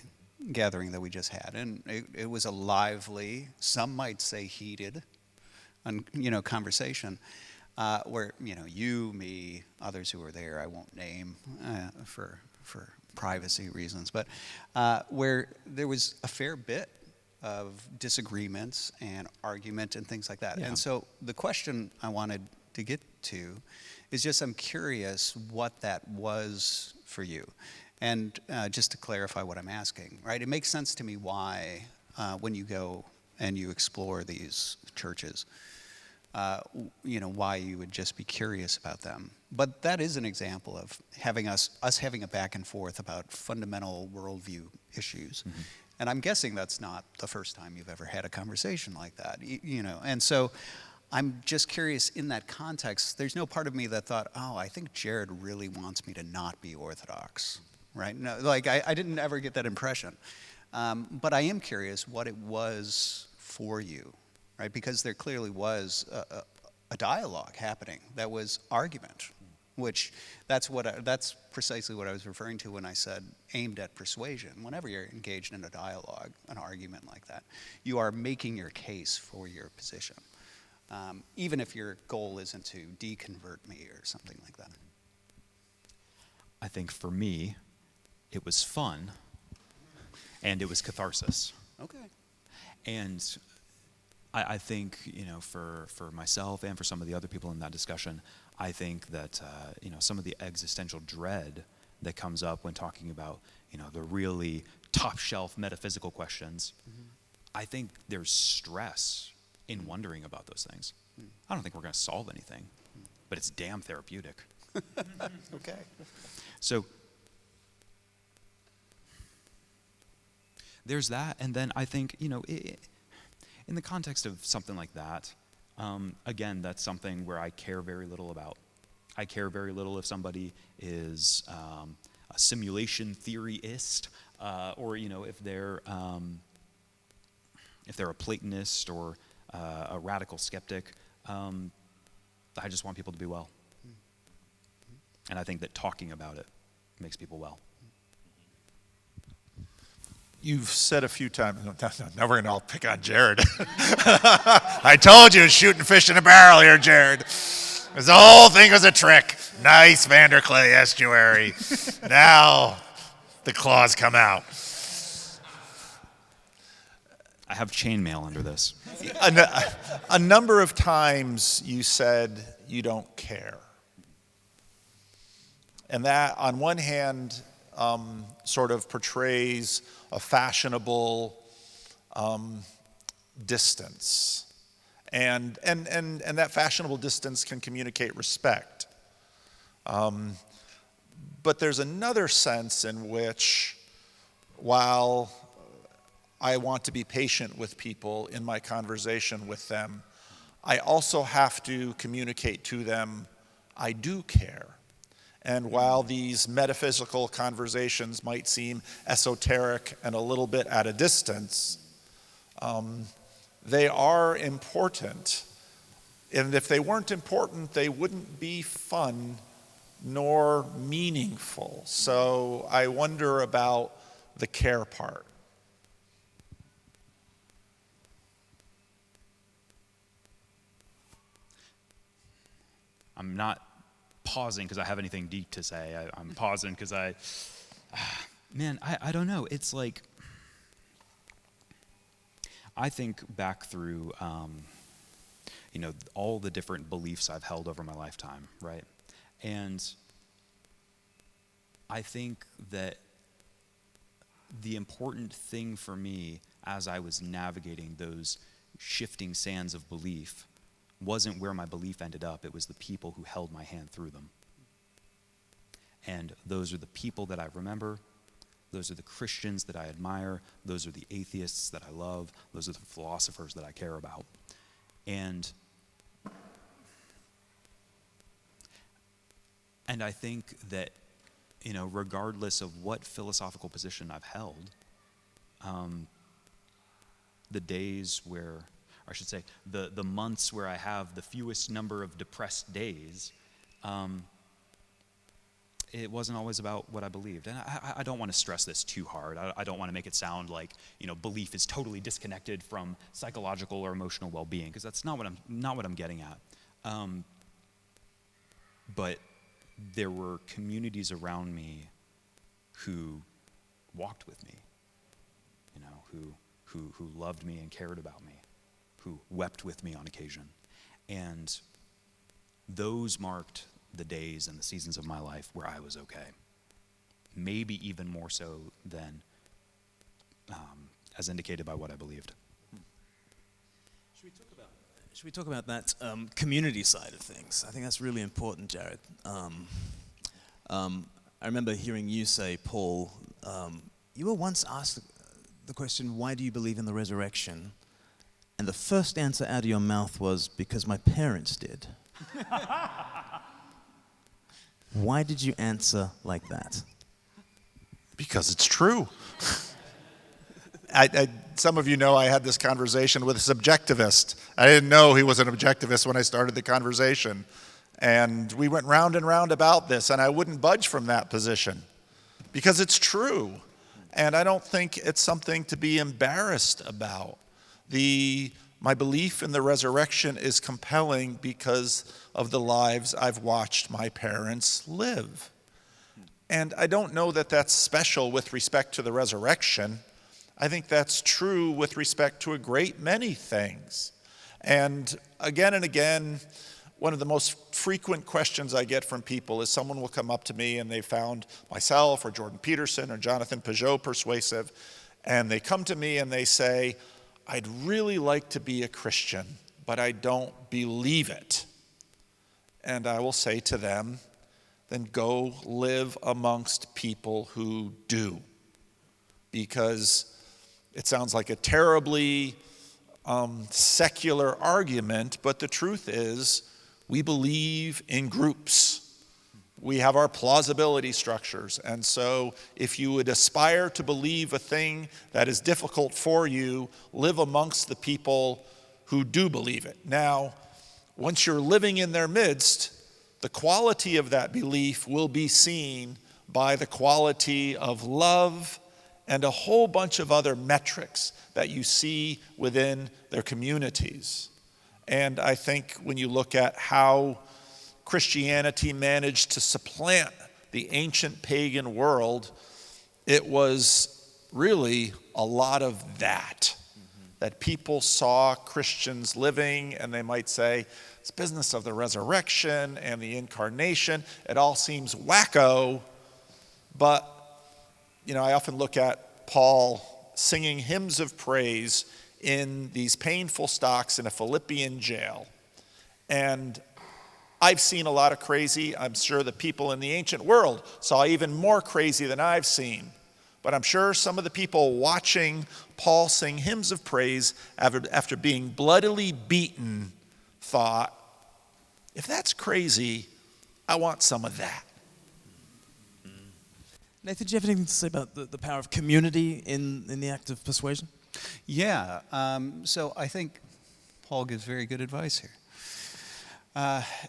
gathering that we just had, and it was a lively, some might say heated, conversation. Where you, me, others who were there, I won't name for privacy reasons, but where there was a fair bit of disagreements and argument and things like that. Yeah. And so the question I wanted to get to is just, I'm curious what that was for you. And just to clarify what I'm asking, right? It makes sense to me why, when you go and you explore these churches, why you would just be curious about them. But that is an example of us having a back and forth about fundamental worldview issues. Mm-hmm. And I'm guessing that's not the first time you've ever had a conversation like that, And so I'm just curious, in that context, there's no part of me that thought, I think Jared really wants me to not be Orthodox, right? No, I didn't ever get that impression. But I am curious what it was for you, right? Because there clearly was a dialogue happening that was argument, which that's precisely what I was referring to when I said aimed at persuasion. Whenever you're engaged in a dialogue, an argument like that, you are making your case for your position, even if your goal isn't to deconvert me or something like that. I think for me, it was fun, and it was catharsis. Okay. And I think, for myself and for some of the other people in that discussion, I think that, some of the existential dread that comes up when talking about, the really top shelf metaphysical questions, I think there's stress in wondering about those things. I don't think we're going to solve anything, but it's damn therapeutic. Okay. So there's that, and then I think, in the context of something like that, again, that's something where I care very little about. I care very little if somebody is a simulation theorist, or if they're a Platonist or a radical skeptic. I just want people to be well, and I think that talking about it makes people well. You've said a few times, now we're going to all pick on Jared. I told you, shooting fish in a barrel here, Jared. The whole thing was a trick. Nice Vanderclay estuary. Now the claws come out. I have chainmail under this. A number of times you said you don't care. And that, on one hand, sort of portrays a fashionable distance. And that fashionable distance can communicate respect. But there's another sense in which, while I want to be patient with people in my conversation with them, I also have to communicate to them I do care. And while these metaphysical conversations might seem esoteric and a little bit at a distance, they are important. And if they weren't important, they wouldn't be fun nor meaningful. So I wonder about the care part. I'm not pausing because I have anything deep to say. I'm pausing because I don't know. It's like, I think back through, all the different beliefs I've held over my lifetime, right? And I think that the important thing for me as I was navigating those shifting sands of belief wasn't where my belief ended up, it was the people who held my hand through them. And those are the people that I remember, those are the Christians that I admire, those are the atheists that I love, those are the philosophers that I care about. And I think that, regardless of what philosophical position I've held, the days where, or I should say, the months where I have the fewest number of depressed days, it wasn't always about what I believed. And I don't want to stress this too hard. I don't want to make it sound like, belief is totally disconnected from psychological or emotional well-being, because that's not what I'm getting at. But there were communities around me who walked with me, who loved me and cared about me, who wept with me on occasion. And those marked the days and the seasons of my life where I was okay. Maybe even more so than as indicated by what I believed. Should we talk about that community side of things? I think that's really important, Jared. I remember hearing you say, Paul, you were once asked the question, why do you believe in the resurrection? And the first answer out of your mouth was, because my parents did. Why did you answer like that? Because it's true. Some of you know I had this conversation with a subjectivist. I didn't know he was an objectivist when I started the conversation. And we went round and round about this, and I wouldn't budge from that position because it's true. And I don't think it's something to be embarrassed about. My belief in the resurrection is compelling because of the lives I've watched my parents live. And I don't know that that's special with respect to the resurrection. I think that's true with respect to a great many things. And again, one of the most frequent questions I get from people is someone will come up to me and they found myself or Jordan Peterson or Jonathan Peugeot persuasive, and they come to me and they say, I'd really like to be a Christian, but I don't believe it. And I will say to them, then go live amongst people who do. Because it sounds like a terribly secular argument, but the truth is we believe in groups. We have our plausibility structures. And so if you would aspire to believe a thing that is difficult for you, live amongst the people who do believe it. Now, once you're living in their midst, the quality of that belief will be seen by the quality of love and a whole bunch of other metrics that you see within their communities. And I think when you look at how Christianity managed to supplant the ancient pagan world, it was really a lot of that. That people saw Christians living and they might say, this business of the resurrection and the incarnation, it all seems wacko, but I often look at Paul singing hymns of praise in these painful stocks in a Philippian jail. And I've seen a lot of crazy. I'm sure the people in the ancient world saw even more crazy than I've seen. But I'm sure some of the people watching Paul sing hymns of praise after being bloodily beaten thought, if that's crazy, I want some of that. Nathan, do you have anything to say about the power of community in the act of persuasion? Yeah, so I think Paul gives very good advice here.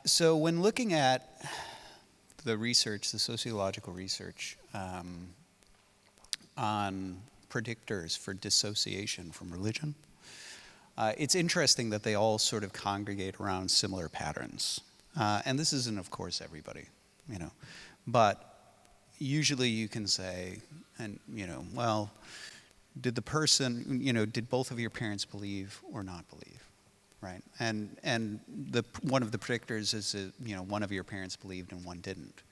So when looking at the research, the sociological research on predictors for dissociation from religion, it's interesting that they all sort of congregate around similar patterns. And this isn't, of course, everybody, but usually you can say, well, did the person, did both of your parents believe or not believe, right? And one of the predictors is, one of your parents believed and one didn't,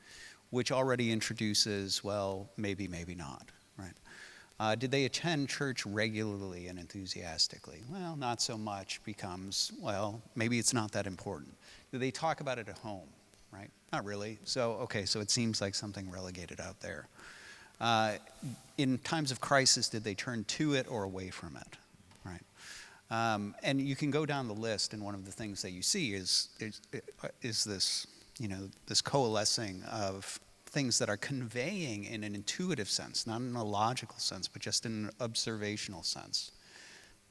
which already introduces, well, maybe not, right? Did they attend church regularly and enthusiastically? Well, not so much becomes, well, maybe it's not that important. Do they talk about it at home, right? Not really. So it seems like something relegated out there. In times of crisis, did they turn to it or away from it, right? And you can go down the list, and one of the things that you see is this, this coalescing of things that are conveying in an intuitive sense, not in a logical sense, but just in an observational sense.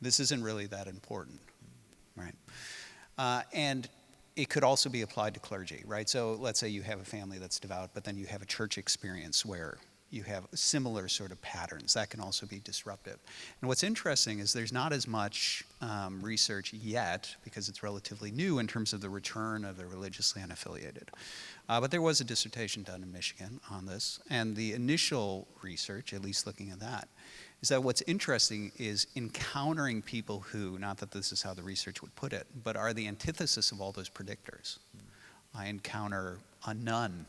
This isn't really that important, right? And it could also be applied to clergy, right? So let's say you have a family that's devout, but then you have a church experience where you have similar sort of patterns. That can also be disruptive. And what's interesting is there's not as much research yet, because it's relatively new in terms of the return of the religiously unaffiliated. But there was a dissertation done in Michigan on this. And the initial research, at least looking at that, is that what's interesting is encountering people who, not that this is how the research would put it, but are the antithesis of all those predictors. I encounter a nun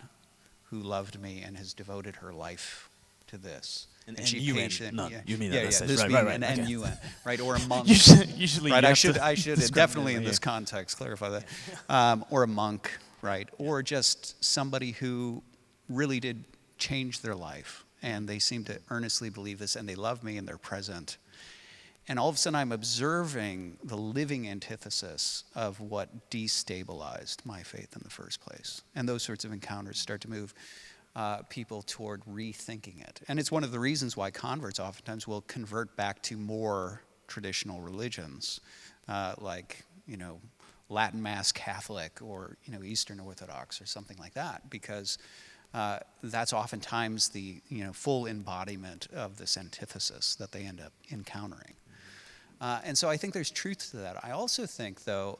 who loved me and has devoted her life to this. And she UN, patient, none. yeah, You mean yeah, that? yeah, Right, this right, being right, an okay. NUN, right, or a monk. Usually right, you I have should to definitely discriminate, in yeah. this context clarify that, or a monk, right, or just somebody who really did change their life, and they seem to earnestly believe this, and they love me, and they're present. And all of a sudden, I'm observing the living antithesis of what destabilized my faith in the first place. And those sorts of encounters start to move people toward rethinking it. And it's one of the reasons why converts oftentimes will convert back to more traditional religions, like, Latin Mass Catholic or, Eastern Orthodox or something like that, because that's oftentimes the, full embodiment of this antithesis that they end up encountering. And so I think there's truth to that. I also think, though,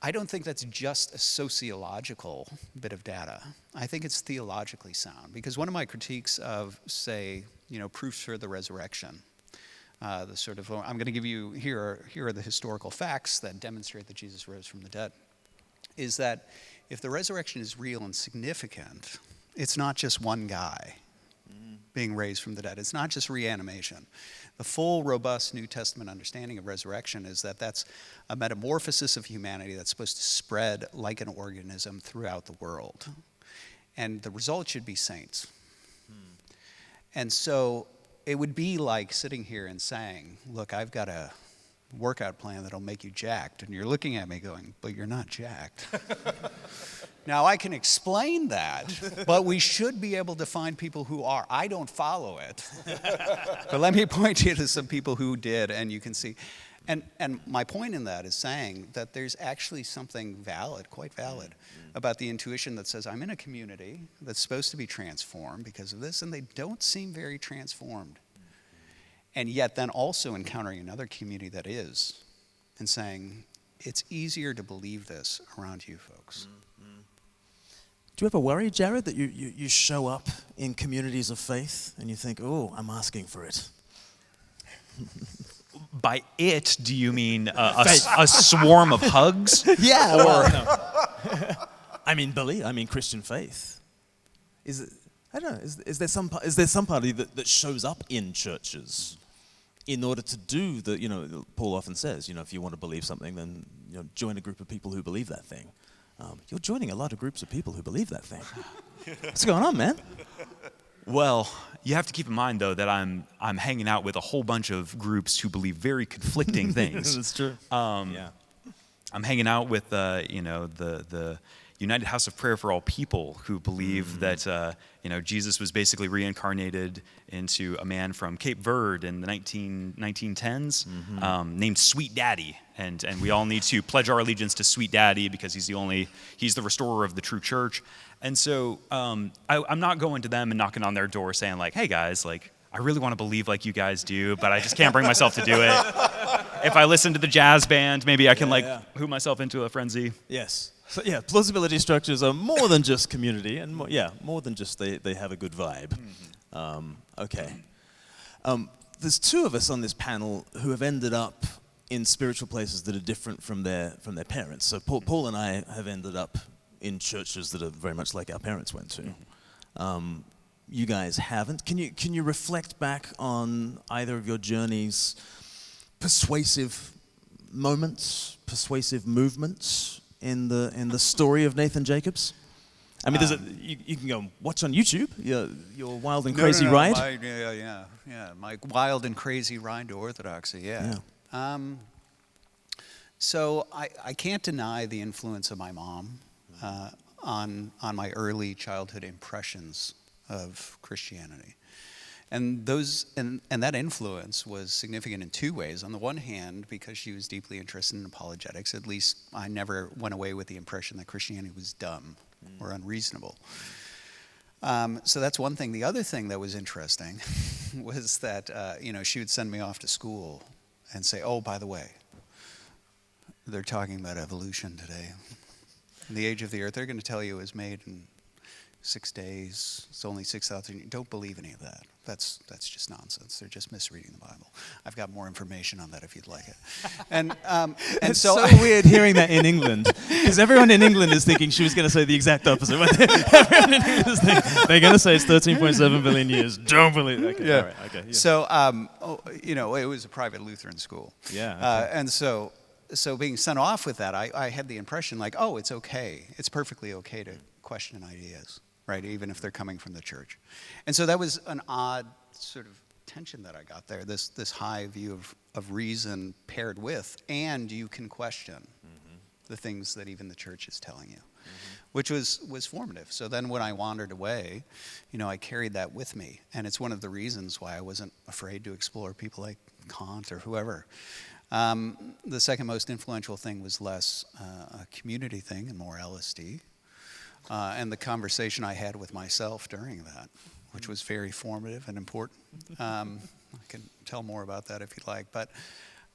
I don't think that's just a sociological bit of data. I think it's theologically sound, because one of my critiques of, say, proofs for the resurrection the sort of, I'm going to give you, here are the historical facts that demonstrate that Jesus rose from the dead, is that if the resurrection is real and significant, it's not just one guy being raised from the dead. It's not just reanimation. The full, robust New Testament understanding of resurrection is that that's a metamorphosis of humanity that's supposed to spread like an organism throughout the world. And the result should be saints. And so it would be like sitting here and saying, look, I've got a workout plan that'll make you jacked. And you're looking at me going, but you're not jacked. Now, I can explain that, but we should be able to find people who are. I don't follow it. But let me point you to some people who did, and you can see. And my point in that is saying that there's actually something valid, quite valid, about the intuition that says, I'm in a community that's supposed to be transformed because of this, and they don't seem very transformed. And yet then also encountering another community that is, and saying, it's easier to believe this around you folks. Do you ever worry, Jared, that you show up in communities of faith and you think, oh, I'm asking for it? By it, do you mean a swarm of hugs? Yeah. No. I mean Christian faith. Is it? I don't know. Is there some party that shows up in churches in order to do the Paul often says, if you want to believe something, then join a group of people who believe that thing. You're joining a lot of groups of people who believe that thing. What's going on, man? Well, you have to keep in mind, though, that I'm hanging out with a whole bunch of groups who believe very conflicting things. That's true. Yeah. I'm hanging out with the United House of Prayer for All People, who believe that Jesus was basically reincarnated into a man from Cape Verde in the 1910s, named Sweet Daddy, and we all need to pledge our allegiance to Sweet Daddy because he's the restorer of the true church. And so I'm not going to them and knocking on their door saying like, hey guys, like I really want to believe like you guys do, but I just can't bring myself to do it. If I listen to the jazz band, maybe I can hoot myself into a frenzy. Yes. So plausibility structures are more than just community, and more than just they have a good vibe. Okay. There's two of us on this panel who have ended up in spiritual places that are different from their parents. So Paul and I have ended up in churches that are very much like our parents went to. You guys haven't. Can you reflect back on either of your journeys, persuasive moments, persuasive movements in the story of Nathan Jacobs? I mean, you can go and watch on YouTube your wild and crazy ride. My wild and crazy ride to orthodoxy. Yeah. So I can't deny the influence of my mom on my early childhood impressions of Christianity. And that influence was significant in two ways. On the one hand, because she was deeply interested in apologetics, at least I never went away with the impression that Christianity was dumb or unreasonable. So that's one thing. The other thing that was interesting was that she would send me off to school and say, oh, by the way, they're talking about evolution today. The age of the earth, they're going to tell you, is made in 6 days. It's only 6,000. Don't believe any of that. That's just nonsense. They're just misreading the Bible. I've got more information on that if you'd like it. And it's so weird hearing that in England, because everyone in England is thinking she was going to say the exact opposite. Everyone in England is thinking they're going to say it's 13.7 billion years. Don't believe it. Okay, yeah. All right, okay. Yeah. So it was a private Lutheran school. Yeah. Okay. And so being sent off with that, I had the impression like, oh, it's okay. It's perfectly okay to question ideas. Right, even if they're coming from the church. And so that was an odd sort of tension that I got there, this high view of reason paired with, and you can question the things that even the church is telling you, which was formative. So then when I wandered away, I carried that with me. And it's one of the reasons why I wasn't afraid to explore people like Kant or whoever. The second most influential thing was less a community thing and more LSD. And the conversation I had with myself during that, which was very formative and important. I can tell more about that if you'd like. But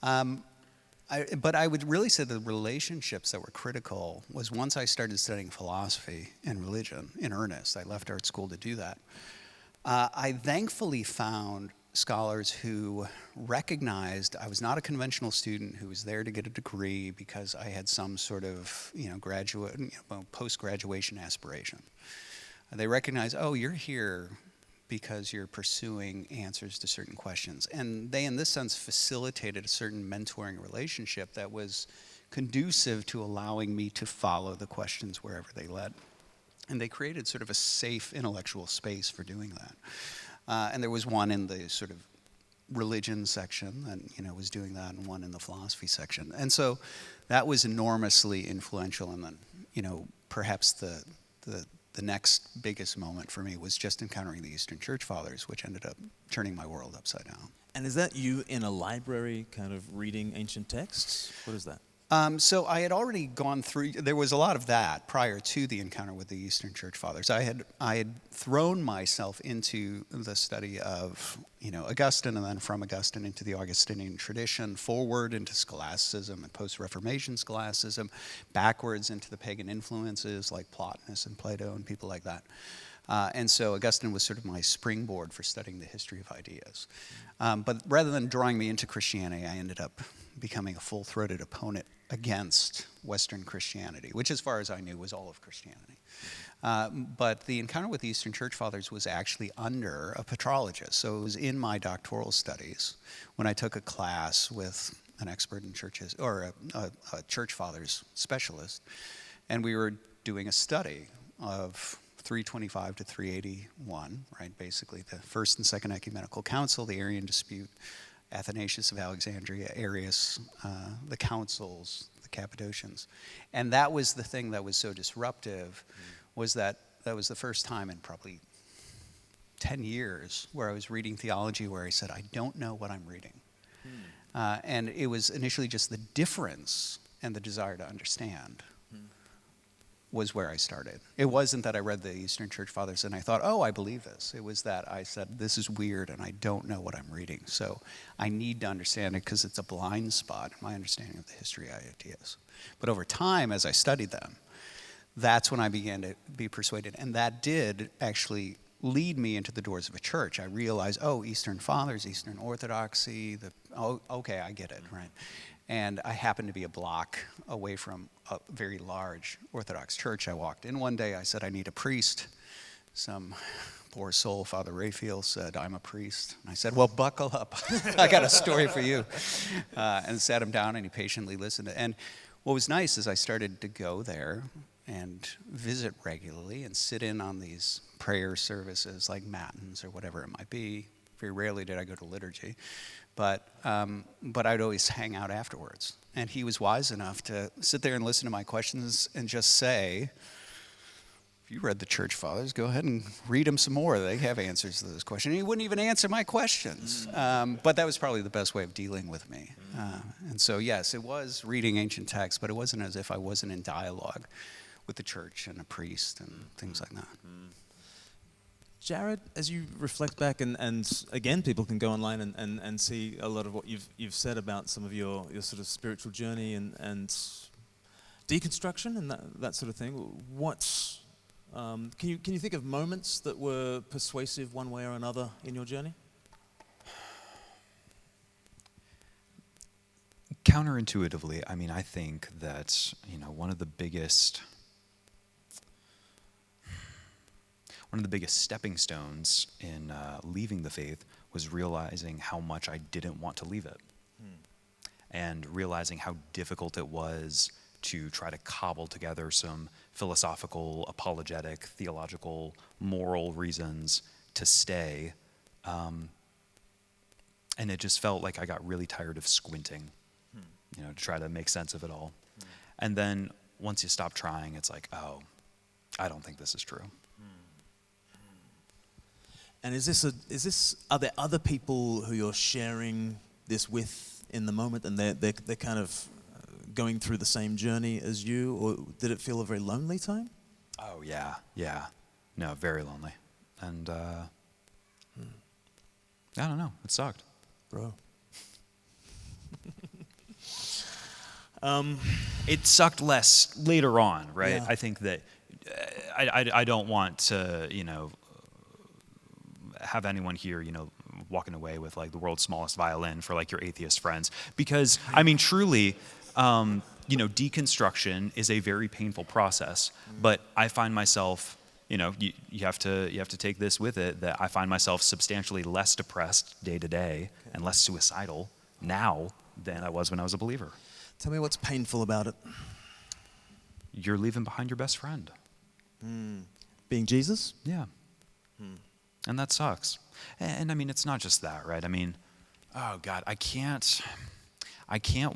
I would really say the relationships that were critical was once I started studying philosophy and religion in earnest. I left art school to do that. I thankfully found scholars who recognized I was not a conventional student who was there to get a degree because I had some sort of post-graduation aspiration. They recognized, oh, you're here because you're pursuing answers to certain questions. And they, in this sense, facilitated a certain mentoring relationship that was conducive to allowing me to follow the questions wherever they led. And they created sort of a safe intellectual space for doing that. And there was one in the sort of religion section that was doing that, and one in the philosophy section. And so that was enormously influential. And then, perhaps the next biggest moment for me was just encountering the Eastern Church Fathers, which ended up turning my world upside down. And is that you in a library kind of reading ancient texts? What is that? So I had already gone through, there was a lot of that prior to the encounter with the Eastern Church Fathers. I had thrown myself into the study of, Augustine, and then from Augustine into the Augustinian tradition, forward into scholasticism and post-Reformation scholasticism, backwards into the pagan influences like Plotinus and Plato and people like that. And so Augustine was sort of my springboard for studying the history of ideas. But rather than drawing me into Christianity, I ended up becoming a full-throated opponent against Western Christianity, which, as far as I knew, was all of Christianity. But the encounter with the Eastern Church Fathers was actually under a patrologist. So it was in my doctoral studies when I took a class with an expert in churches, or a Church Fathers specialist, and we were doing a study of 325 to 381, right? Basically, the First and Second Ecumenical Council, the Arian dispute, Athanasius of Alexandria, Arius, the councils, the Cappadocians. And that was the thing that was so disruptive, was that was the first time in probably 10 years where I was reading theology where I said, I don't know what I'm reading. And it was initially just the difference and the desire to understand was where I started. It wasn't that I read the Eastern Church Fathers and I thought, oh, I believe this. It was that I said, this is weird and I don't know what I'm reading. So I need to understand it because it's a blind spot in my understanding of the history of ideas. But over time, as I studied them, that's when I began to be persuaded. And that did actually lead me into the doors of a church. I realized, oh, Eastern Fathers, Eastern Orthodoxy, okay, I get it, right? And I happened to be a block away from a very large Orthodox church. I walked in one day, I said, I need a priest. Some poor soul, Father Raphael, said, I'm a priest. And I said, well, buckle up. I got a story for you. And sat him down, and he patiently listened. And what was nice is I started to go there and visit regularly and sit in on these prayer services like matins or whatever it might be. Very rarely did I go to liturgy. But I'd always hang out afterwards. And he was wise enough to sit there and listen to my questions and just say, if you read the Church Fathers, go ahead and read them some more. They have answers to those questions. And he wouldn't even answer my questions. But that was probably the best way of dealing with me. And so, yes, it was reading ancient texts, but it wasn't as if I wasn't in dialogue with the church and a priest and things like that. Jared, as you reflect back, and again, people can go online and see a lot of what you've said about some of your sort of spiritual journey and deconstruction and that sort of thing. Can you think of moments that were persuasive one way or another in your journey? Counterintuitively, I mean, I think that one of the biggest stepping stones in leaving the faith was realizing how much I didn't want to leave it. And realizing how difficult it was to try to cobble together some philosophical, apologetic, theological, moral reasons to stay. And it just felt like I got really tired of squinting, to try to make sense of it all. And then once you stop trying, it's like, oh, I don't think this is true. And are there other people who you're sharing this with in the moment, and they're kind of going through the same journey as you, or did it feel a very lonely time? Oh yeah, no, very lonely, and I don't know, it sucked, bro. It sucked less later on, right? Yeah. I think that I don't want to have anyone here walking away with like the world's smallest violin for like your atheist friends. Because I mean, truly, deconstruction is a very painful process. But I find myself, you have to take this with it, that I find myself substantially less depressed day to day and less suicidal now than I was when I was a believer. Tell me what's painful about it. You're leaving behind your best friend. Being Jesus? Yeah. And that sucks. And I mean, it's not just that, right? I mean, oh God, I can't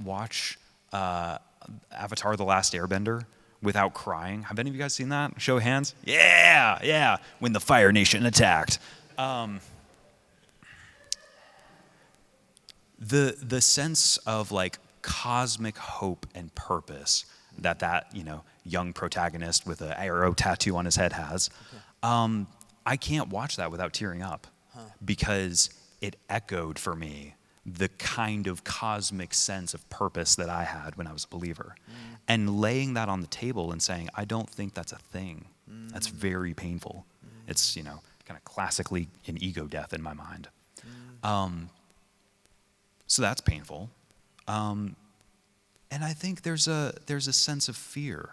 watch Avatar: The Last Airbender without crying. Have any of you guys seen that? Show of hands. Yeah. When the Fire Nation attacked. The sense of like cosmic hope and purpose that young protagonist with an arrow tattoo on his head has. Okay. I can't watch that without tearing up because it echoed for me the kind of cosmic sense of purpose that I had when I was a believer. And laying that on the table and saying, I don't think that's a thing. That's very painful. It's, kind of classically an ego death in my mind. So that's painful. And I think there's a sense of fear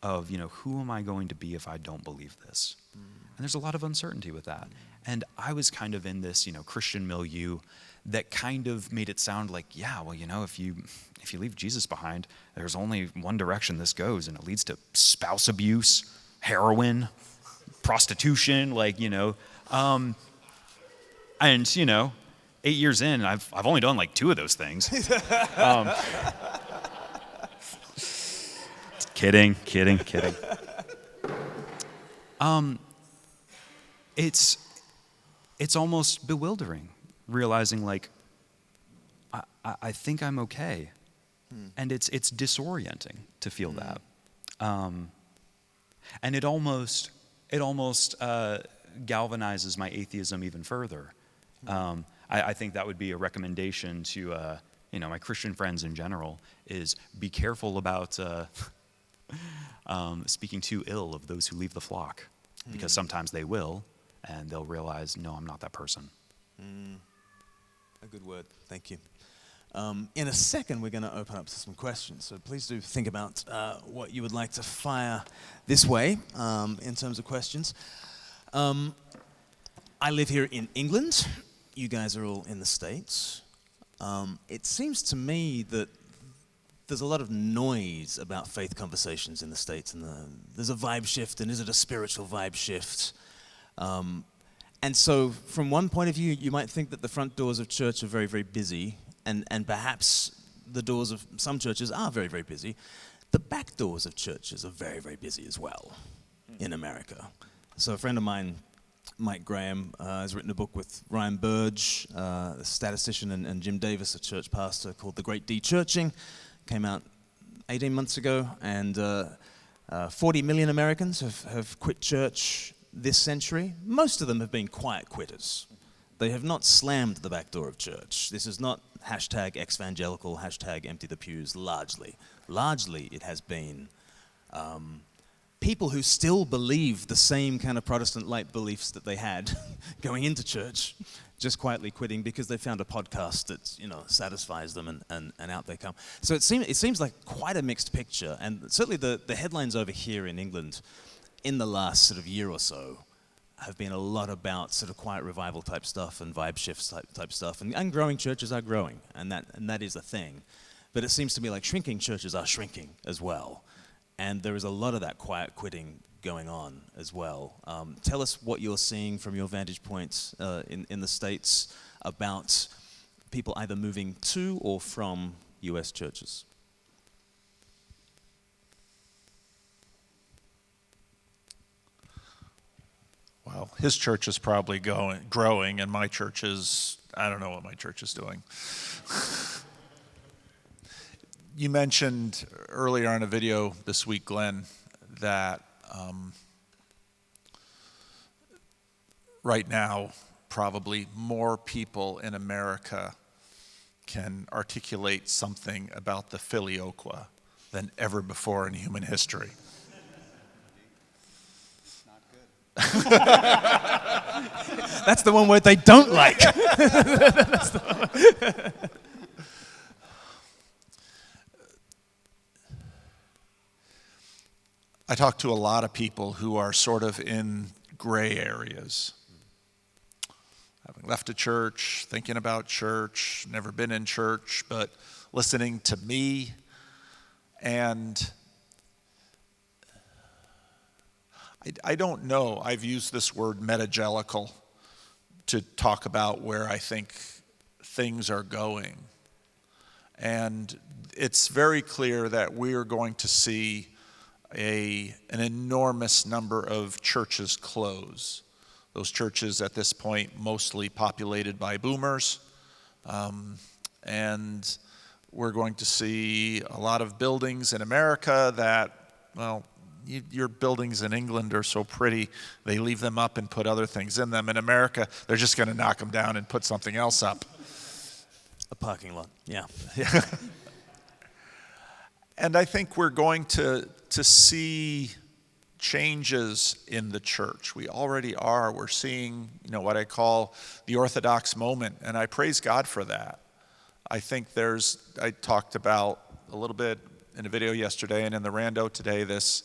of, who am I going to be if I don't believe this? And there's a lot of uncertainty with that. And I was kind of in this, Christian milieu that kind of made it sound like, yeah, well, if you leave Jesus behind, there's only one direction this goes, and it leads to spouse abuse, heroin, prostitution, and 8 years in, I've only done like 2 of those things. Kidding. It's almost bewildering, realizing like I think I'm okay, and it's disorienting to feel that, and it almost galvanizes my atheism even further. I think that would be a recommendation to my Christian friends in general, is be careful about speaking too ill of those who leave the flock, because sometimes they will, and they'll realize, no, I'm not that person. A good word. Thank you. In a second, we're going to open up to some questions. So please do think about what you would like to fire this way in terms of questions. I live here in England. You guys are all in the States. It seems to me that there's a lot of noise about faith conversations in the States, and there's a vibe shift, and is it a spiritual vibe shift? And so from one point of view, you might think that the front doors of church are very, very busy, and perhaps the doors of some churches are very, very busy. The back doors of churches are very, very busy as well in America. So a friend of mine, Mike Graham, has written a book with Ryan Burge, a statistician, and Jim Davis, a church pastor, called The Great De-Churching. Came out 18 months ago, and 40 million Americans have quit church this century. Most of them have been quiet quitters. They have not slammed the back door of church. This is not hashtag ex-evangelical, hashtag empty the pews, largely. Largely it has been people who still believe the same kind of Protestant-like beliefs that they had going into church, just quietly quitting because they found a podcast that satisfies them, and out they come. So it seems like quite a mixed picture, and certainly the headlines over here in England in the last sort of year or so have been a lot about sort of quiet revival type stuff and vibe shifts type stuff, and growing churches are growing, and that is a thing. But it seems to me like shrinking churches are shrinking as well, and there is a lot of that quiet quitting going on as well. Tell us what you're seeing from your vantage points in the States about people either moving to or from U.S. churches. Well, his church is probably growing, and my church is, I don't know what my church is doing. You mentioned earlier in a video this week, Glenn, that right now, probably more people in America can articulate something about the filioque than ever before in human history. That's the one word they don't like. I talk to a lot of people who are sort of in gray areas. Having left a church, thinking about church, never been in church, but listening to me. And I don't know, I've used this word metagelical to talk about where I think things are going. And it's very clear that we are going to see an enormous number of churches close. Those churches at this point mostly populated by boomers. And we're going to see a lot of buildings in America that, well, your buildings in England are so pretty, they leave them up and put other things in them. In America, they're just going to knock them down and put something else up. A parking lot, yeah. And I think we're going to see changes in the church. We already are. We're seeing, what I call the Orthodox moment, and I praise God for that. I think I talked about a little bit in a video yesterday and in the rando today, this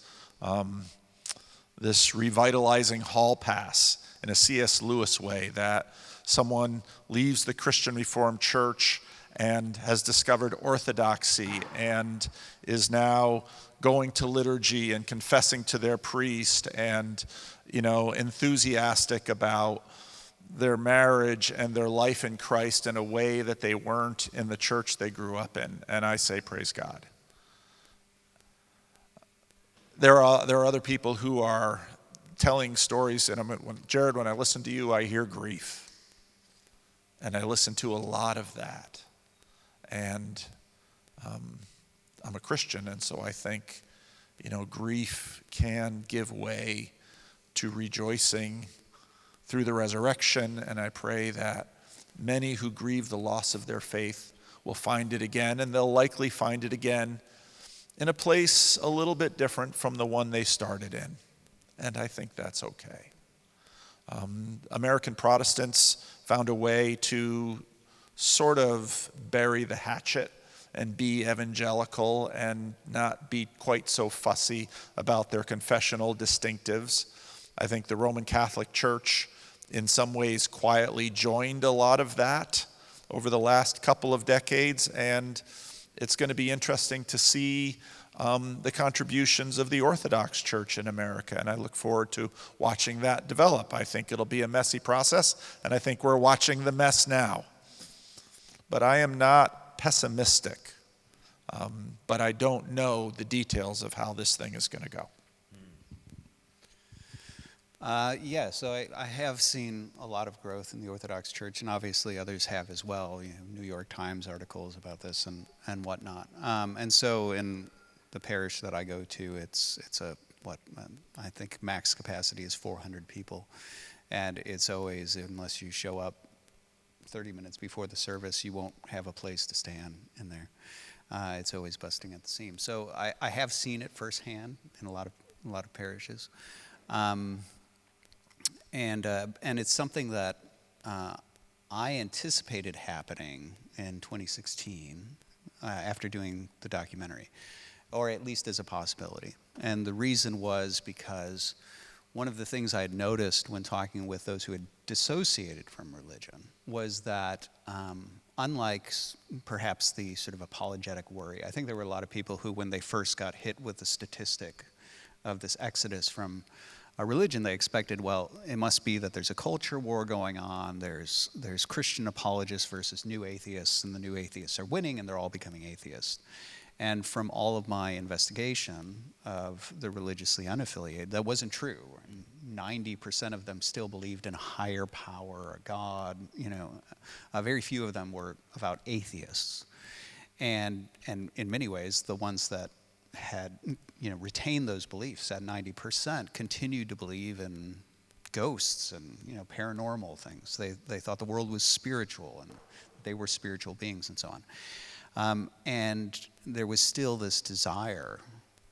revitalizing hall pass in a C.S. Lewis way, that someone leaves the Christian Reformed Church and has discovered orthodoxy and is now going to liturgy and confessing to their priest and, enthusiastic about their marriage and their life in Christ in a way that they weren't in the church they grew up in. And I say, praise God. There are other people who are telling stories, and Jared, when I listen to you, I hear grief. And I listen to a lot of that. And I'm a Christian, and so I think, grief can give way to rejoicing through the resurrection, and I pray that many who grieve the loss of their faith will find it again, and they'll likely find it again in a place a little bit different from the one they started in, and I think that's okay. American Protestants found a way to sort of bury the hatchet and be evangelical and not be quite so fussy about their confessional distinctives. I think the Roman Catholic Church in some ways quietly joined a lot of that over the last couple of decades, and it's going to be interesting to see the contributions of the Orthodox Church in America, and I look forward to watching that develop. I think it'll be a messy process, and I think we're watching the mess now. But I am not pessimistic, but I don't know the details of how this thing is going to go. So I have seen a lot of growth in the Orthodox Church, and obviously others have as well. New York Times articles about this and whatnot. And so in the parish that I go to, it's I think max capacity is 400 people, and it's always, unless you show up 30 minutes before the service, you won't have a place to stand in there. It's always busting at the seams. So I have seen it firsthand in a lot of parishes. And it's something that I anticipated happening in 2016 after doing the documentary, or at least as a possibility. And the reason was because one of the things I had noticed when talking with those who had dissociated from religion was that unlike perhaps the sort of apologetic worry, I think there were a lot of people who, when they first got hit with the statistic of this exodus from a religion, they expected, well, it must be that there's a culture war going on, there's Christian apologists versus new atheists, and the new atheists are winning and they're all becoming atheists. And from all of my investigation of the religiously unaffiliated, that wasn't true. 90% of them still believed in a higher power, a God. Very few of them were about atheists. And in many ways, the ones that had retained those beliefs at 90% continued to believe in ghosts and paranormal things. They thought the world was spiritual and they were spiritual beings and so on. And there was still this desire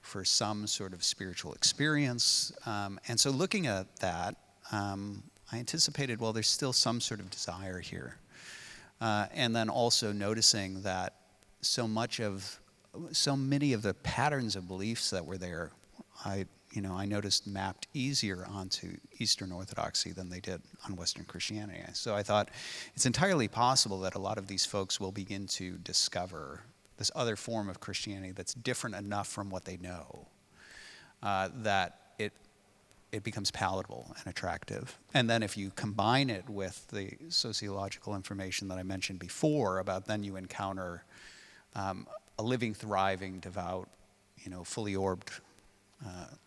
for some sort of spiritual experience. And so looking at that, I anticipated, well, there's still some sort of desire here. And then also noticing that so many of the patterns of beliefs that were there, I noticed mapped easier onto Eastern Orthodoxy than they did on Western Christianity. So I thought it's entirely possible that a lot of these folks will begin to discover this other form of Christianity that's different enough from what they know that it becomes palatable and attractive. And then if you combine it with the sociological information that I mentioned before about then you encounter a living, thriving, devout, fully orbed,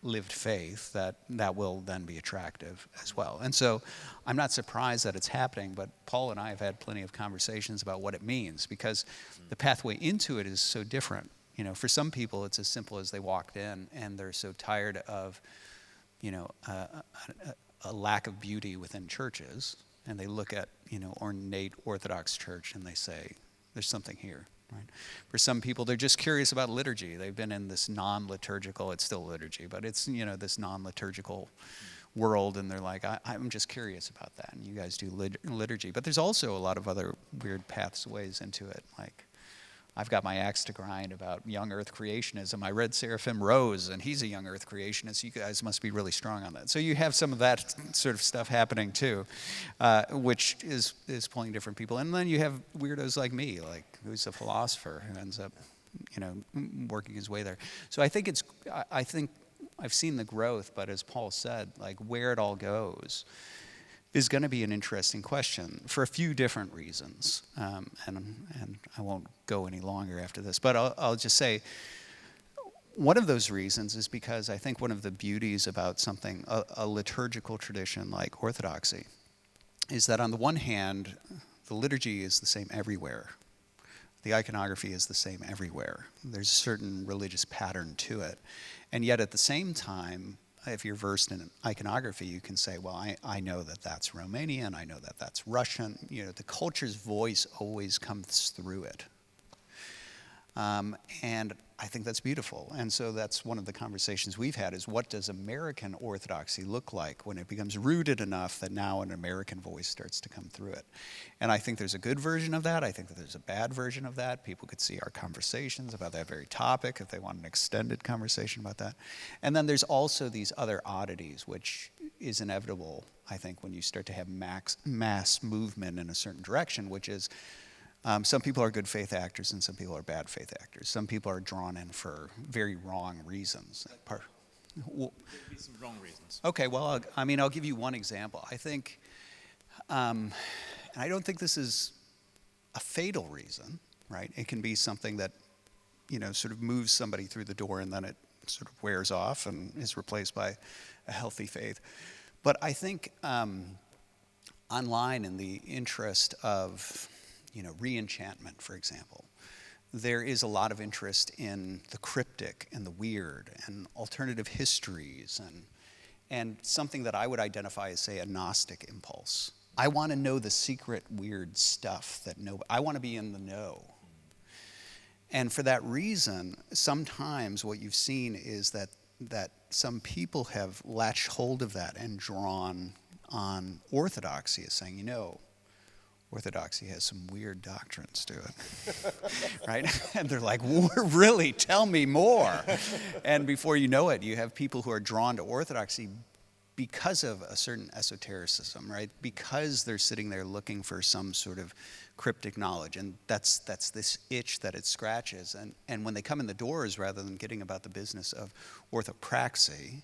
lived faith, that will then be attractive as well. And so I'm not surprised that it's happening, but Paul and I have had plenty of conversations about what it means, because the pathway into it is so different. For some people, it's as simple as they walked in and they're so tired of a lack of beauty within churches, and they look at ornate Orthodox church and they say, there's something here. Right? For some people, they're just curious about liturgy. They've been in this non-liturgical, it's still liturgy, but it's this non-liturgical world, and they're like, I'm just curious about that. And you guys do liturgy, but there's also a lot of other weird pathways into it. Like, I've got my axe to grind about young Earth creationism. I read Seraphim Rose, and he's a young Earth creationist. You guys must be really strong on that. So you have some of that sort of stuff happening too, which is pulling different people. And then you have weirdos like me, who's a philosopher who ends up, working his way there. So I think I've seen the growth, but as Paul said, where it all goes is going to be an interesting question for a few different reasons. And I won't go any longer after this, but I'll just say one of those reasons is because I think one of the beauties about something, a liturgical tradition like Orthodoxy, is that on the one hand, the liturgy is the same everywhere. The iconography is the same everywhere. There's a certain religious pattern to it. And yet at the same time, if you're versed in iconography, you can say, well, I know that that's Romanian, I know that that's Russian. The culture's voice always comes through it. And I think that's beautiful. And so that's one of the conversations we've had is, what does American Orthodoxy look like when it becomes rooted enough that now an American voice starts to come through it? And I think there's a good version of that. I think that there's a bad version of that. People could see our conversations about that very topic if they want an extended conversation about that. And then there's also these other oddities, which is inevitable, I think, when you start to have mass movement in a certain direction, which is some people are good faith actors and some people are bad faith actors. Some people are drawn in for very wrong reasons. There'd be some wrong reasons. Okay, well, I'll give you one example. I think, and I don't think this is a fatal reason, right? It can be something that, sort of moves somebody through the door and then it sort of wears off and is replaced by a healthy faith. But I think online, in the interest of re-enchantment, for example, there is a lot of interest in the cryptic and the weird and alternative histories and something that I would identify as, say, a Gnostic impulse. I want to know the secret weird stuff I want to be in the know. And for that reason, sometimes what you've seen is that some people have latched hold of that and drawn on Orthodoxy as saying, Orthodoxy has some weird doctrines to it, right? And they're like, really, tell me more. And before you know it, you have people who are drawn to Orthodoxy because of a certain esotericism, right? Because they're sitting there looking for some sort of cryptic knowledge. And that's this itch that it scratches. And when they come in the doors, rather than getting about the business of orthopraxy,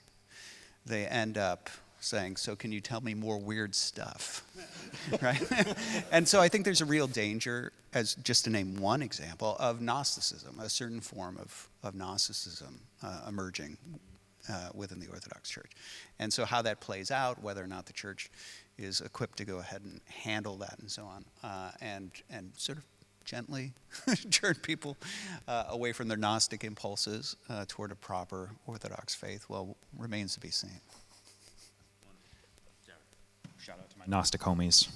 they end up saying, so can you tell me more weird stuff, right? And so I think there's a real danger, as just to name one example, of Gnosticism, a certain form of Gnosticism emerging within the Orthodox Church. And so how that plays out, whether or not the church is equipped to go ahead and handle that and so on, and sort of gently turn people away from their Gnostic impulses toward a proper Orthodox faith, well, remains to be seen. Shout out to my Gnostic homies.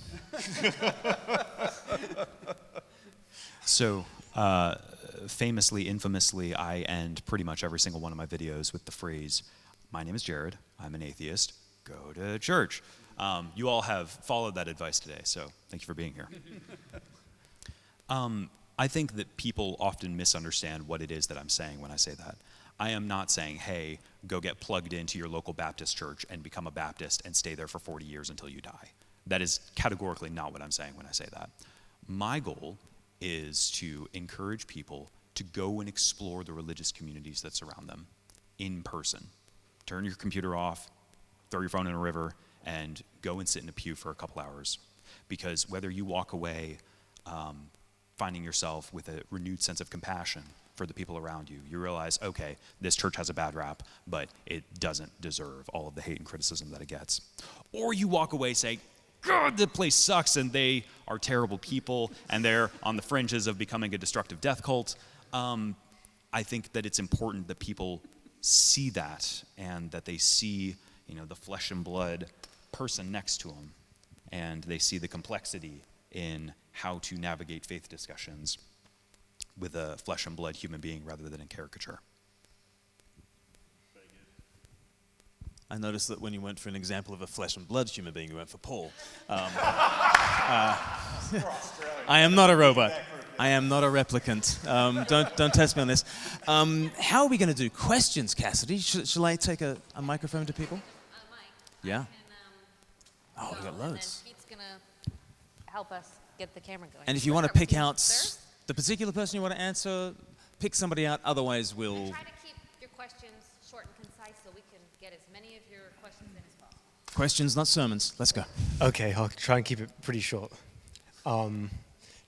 So, famously, infamously, I end pretty much every single one of my videos with the phrase, "My name is Jared, I'm an atheist, go to church." You all have followed that advice today, so thank you for being here. I think that people often misunderstand what it is that I'm saying when I say that. I am not saying, hey, go get plugged into your local Baptist church and become a Baptist and stay there for 40 years until you die. That is categorically not what I'm saying when I say that. My goal is to encourage people to go and explore the religious communities that surround them in person. Turn your computer off, throw your phone in a river, and go and sit in a pew for a couple hours. Because whether you walk away finding yourself with a renewed sense of compassion for the people around you, you realize, okay, this church has a bad rap, but it doesn't deserve all of the hate and criticism that it gets. Or you walk away saying, God, the place sucks, and they are terrible people, and they're on the fringes of becoming a destructive death cult. I think that it's important that people see that, and that they see, the flesh and blood person next to them, and they see the complexity in how to navigate faith discussions with a flesh and blood human being rather than a caricature. I noticed that when you went for an example of a flesh and blood human being, you went for Paul. I am not a robot. I am not a replicant. Don't test me on this. How are we going to do questions, Cassidy? Shall I take a microphone to people? Mike. Yeah. And, We got and then loads. Pete's going to help us get the camera going. And if you want to pick out Sir? the particular person you want to answer, pick somebody out. Otherwise, we'll... Try to keep your questions short and concise so we can get as many of your questions in as possible. Questions, not sermons. Let's go. Okay, I'll try and keep it pretty short.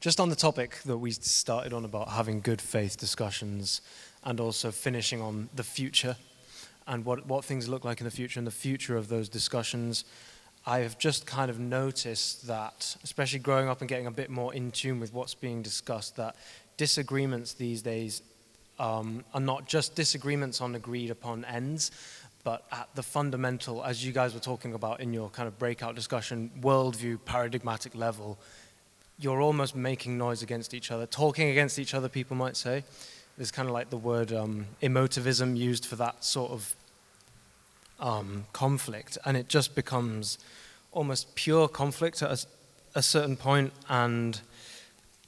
Just on the topic that we started on about having good faith discussions and also finishing on the future and what things look like in the future and the future of those discussions, I have just kind of noticed that, especially growing up and getting a bit more in tune with what's being discussed, that disagreements these days are not just disagreements on agreed upon ends, but at the fundamental, as you guys were talking about in your kind of breakout discussion, worldview, paradigmatic level, you're almost making noise against each other, talking against each other, people might say. There's kind of like the word emotivism used for that sort of conflict, and it just becomes almost pure conflict at a certain point. And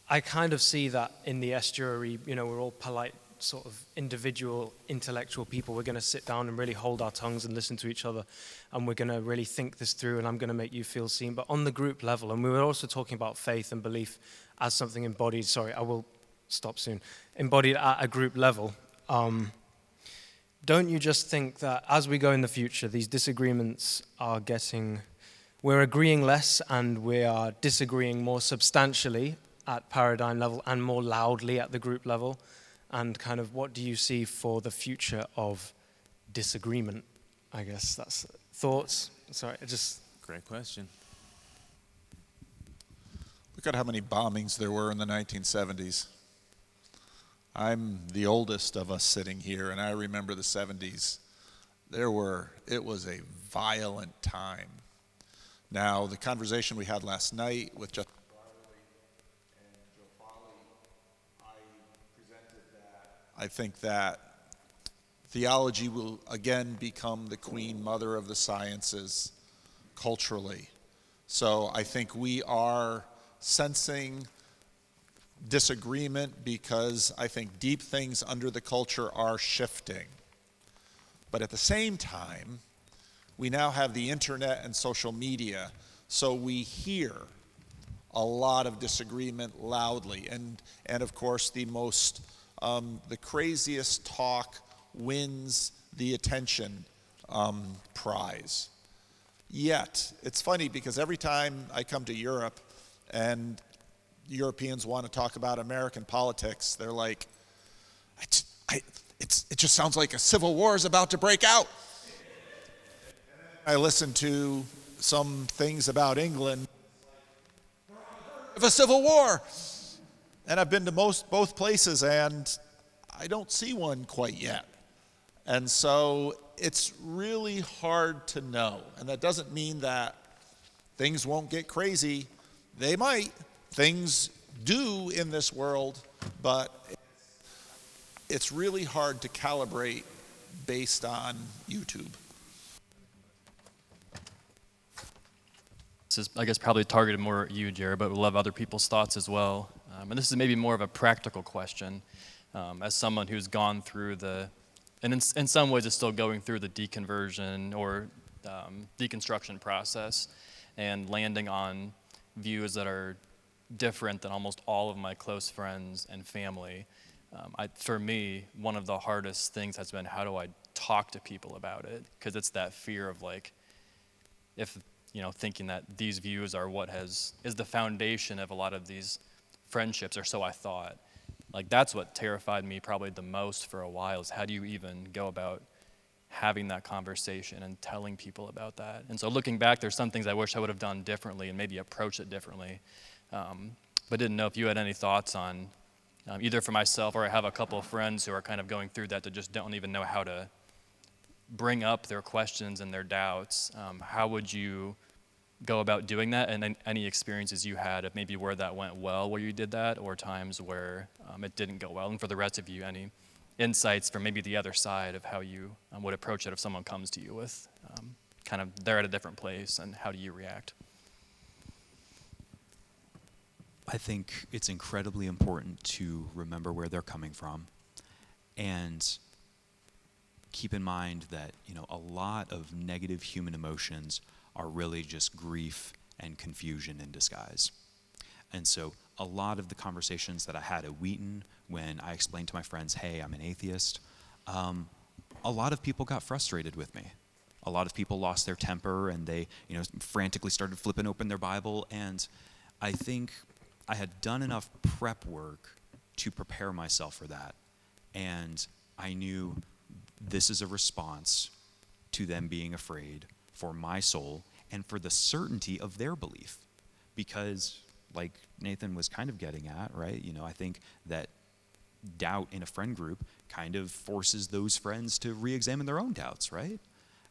I kind of see that in the estuary. We're all polite sort of individual intellectual people. We're going to sit down and really hold our tongues and listen to each other, and we're going to really think this through, and I'm going to make you feel seen. But on the group level, and we were also talking about faith and belief as something embodied, sorry, I will stop soon, embodied at a group level. Don't you just think that as we go in the future, these disagreements are we're agreeing less and we are disagreeing more substantially at paradigm level and more loudly at the group level? And kind of what do you see for the future of disagreement? I guess that's thoughts. Sorry, Great question. Look at how many bombings there were in the 1970s. I'm the oldest of us sitting here, and I remember the 70s. It was a violent time. Now, the conversation we had last night with Justin and Joe Foley, I presented that. I think that theology will again become the queen mother of the sciences culturally. So I think we are sensing disagreement because I think deep things under the culture are shifting. But at the same time, we now have the internet and social media, so we hear a lot of disagreement loudly. And of course, the craziest talk wins the attention prize. Yet, it's funny because every time I come to Europe and Europeans want to talk about American politics, they're like, it just sounds like a civil war is about to break out. I listen to some things about England of a civil war, and I've been to both places, and I don't see one quite yet. And so it's really hard to know, and that doesn't mean that things won't get crazy. They might. Things do in this world, but it's really hard to calibrate based on YouTube. This is, I guess, probably targeted more at you, Jared, but we'd love other people's thoughts as well. And this is maybe more of a practical question. As someone who's gone through and in some ways is still going through the deconversion or deconstruction process and landing on views that are different than almost all of my close friends and family. For me, one of the hardest things has been, how do I talk to people about it? Because it's that fear of like, if, thinking that these views are what is the foundation of a lot of these friendships, or so I thought. Like, that's what terrified me probably the most for a while, is how do you even go about having that conversation and telling people about that? And so looking back, there's some things I wish I would have done differently and maybe approached it differently. But didn't know if you had any thoughts on, either for myself, or I have a couple of friends who are kind of going through that just don't even know how to bring up their questions and their doubts. How would you go about doing that? And then any experiences you had of maybe where that went well, where you did that, or times where it didn't go well? And for the rest of you, any insights from maybe the other side of how you would approach it if someone comes to you with kind of they're at a different place, and how do you react? I think it's incredibly important to remember where they're coming from, and keep in mind that, a lot of negative human emotions are really just grief and confusion in disguise. And so a lot of the conversations that I had at Wheaton, when I explained to my friends, hey, I'm an atheist, a lot of people got frustrated with me. A lot of people lost their temper, and they, frantically started flipping open their Bible. And I think I had done enough prep work to prepare myself for that. And I knew this is a response to them being afraid for my soul and for the certainty of their belief. Because, like Nathan was kind of getting at, right? I think that doubt in a friend group kind of forces those friends to re-examine their own doubts, right?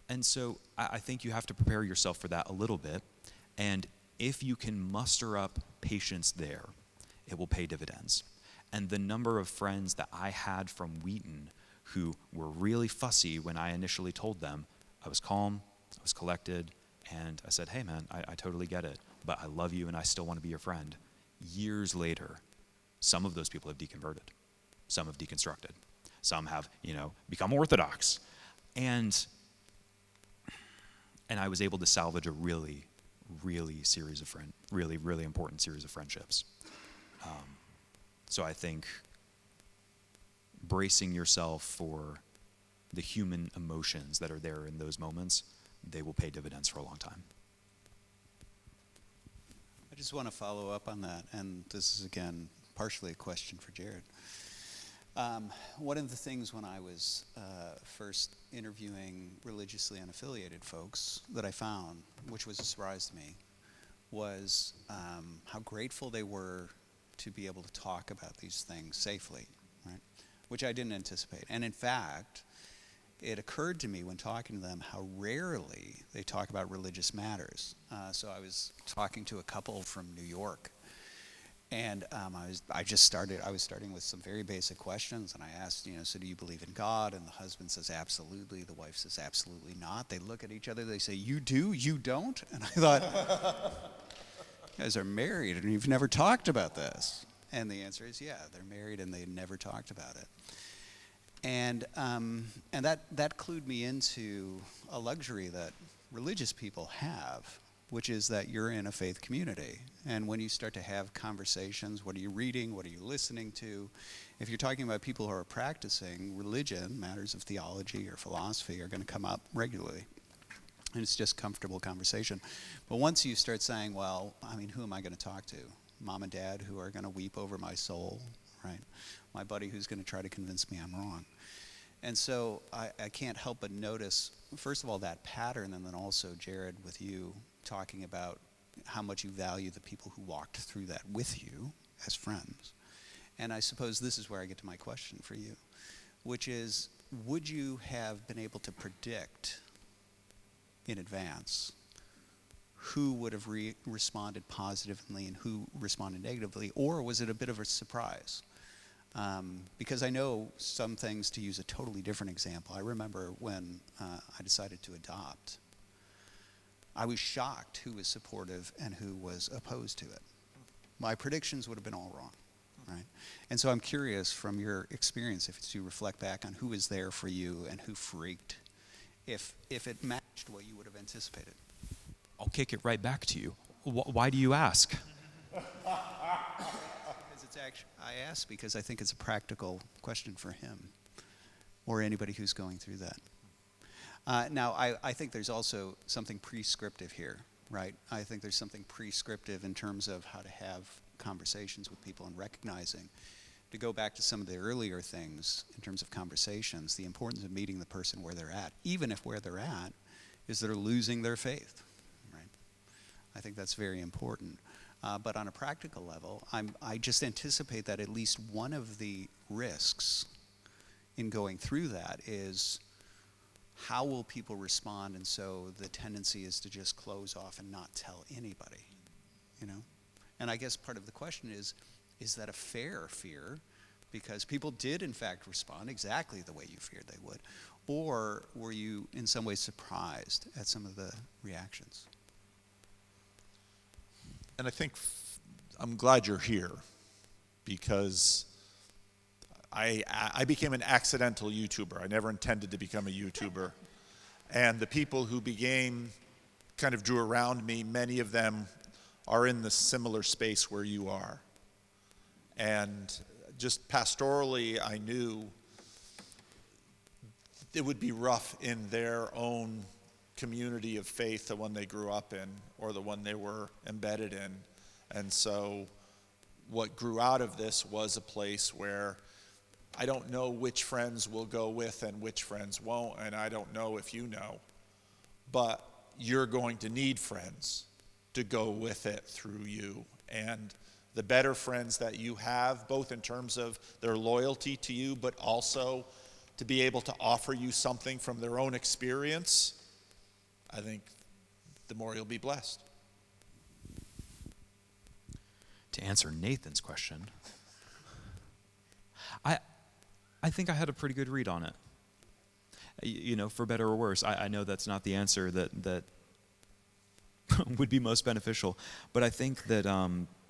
And so I think you have to prepare yourself for that a little bit. And if you can muster up patience there, it will pay dividends. And the number of friends that I had from Wheaton who were really fussy when I initially told them, I was calm, I was collected, and I said, hey man, I totally get it, but I love you and I still want to be your friend. Years later, some of those people have deconverted. Some have deconstructed. Some have, become Orthodox. And I was able to salvage a really important series of friendships. So I think bracing yourself for the human emotions that are there in those moments, they will pay dividends for a long time. I just want to follow up on that, and this is, again, partially a question for Jared. One of the things when I was first interviewing religiously unaffiliated folks that I found, which was a surprise to me, was how grateful they were to be able to talk about these things safely, right? Which I didn't anticipate. And in fact, it occurred to me when talking to them how rarely they talk about religious matters. So I was talking to a couple from New York, and I was starting with some very basic questions, and I asked, so do you believe in God? And the husband says, absolutely. The wife says, absolutely not. They look at each other, they say, you do, you don't? And I thought, you guys are married and you've never talked about this. And the answer is, yeah, they're married and they never talked about it. And that clued me into a luxury that religious people have, which is that you're in a faith community. And when you start to have conversations, what are you reading, what are you listening to? If you're talking about people who are practicing religion, matters of theology or philosophy are going to come up regularly. And it's just comfortable conversation. But once you start saying, well, who am I going to talk to? Mom and dad who are going to weep over my soul, right? My buddy who's going to try to convince me I'm wrong. And so I can't help but notice, first of all, that pattern, and then also, Jared, with you talking about how much you value the people who walked through that with you as friends. And I suppose this is where I get to my question for you, which is, would you have been able to predict in advance who would have responded positively and who responded negatively, or was it a bit of a surprise? Because I know some things, to use a totally different example. I remember when I decided to adopt, I was shocked who was supportive and who was opposed to it. My predictions would have been all wrong, right? And so I'm curious from your experience, if you reflect back on who was there for you and who freaked, if it matched what you would have anticipated. I'll kick it right back to you. Why do you ask? Because it's actually, I ask because I think it's a practical question for him or anybody who's going through that. Now, I think there's also something prescriptive here, right? I think there's something prescriptive in terms of how to have conversations with people and recognizing, to go back to some of the earlier things in terms of conversations, the importance of meeting the person where they're at, even if where they're at is they're losing their faith, right? I think that's very important. But on a practical level, I just anticipate that at least one of the risks in going through that is, how will people respond? And so the tendency is to just close off and not tell anybody, you know? And I guess part of the question is that a fair fear? Because people did in fact respond exactly the way you feared they would. Or were you in some ways surprised at some of the reactions? And I think I'm glad you're here, because I became an accidental YouTuber. I never intended to become a YouTuber. And the people who kind of drew around me, many of them are in the similar space where you are. And just pastorally, I knew it would be rough in their own community of faith, the one they grew up in or the one they were embedded in. And so what grew out of this was a place where I don't know which friends will go with and which friends won't, and I don't know if you know, but you're going to need friends to go with it through you. And the better friends that you have, both in terms of their loyalty to you, but also to be able to offer you something from their own experience, I think the more you'll be blessed. To answer Nathan's question, I think I had a pretty good read on it. You know, for better or worse. I know that's not the answer that would be most beneficial, but I think that,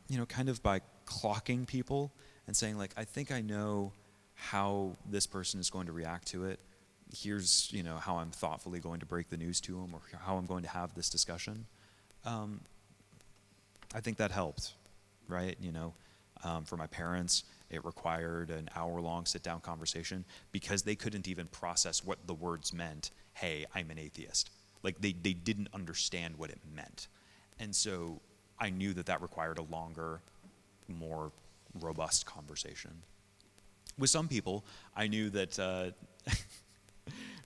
you know, kind of by clocking people and saying, like, I think I know how this person is going to react to it. Here's, you know, how I'm thoughtfully going to break the news to them, or how I'm going to have this discussion. I think that helped, right? You know, for my parents, it required an hour-long sit-down conversation because they couldn't even process what the words meant. Hey, I'm an atheist. Like, they didn't understand what it meant. And so I knew that required a longer, more robust conversation. With some people, I knew that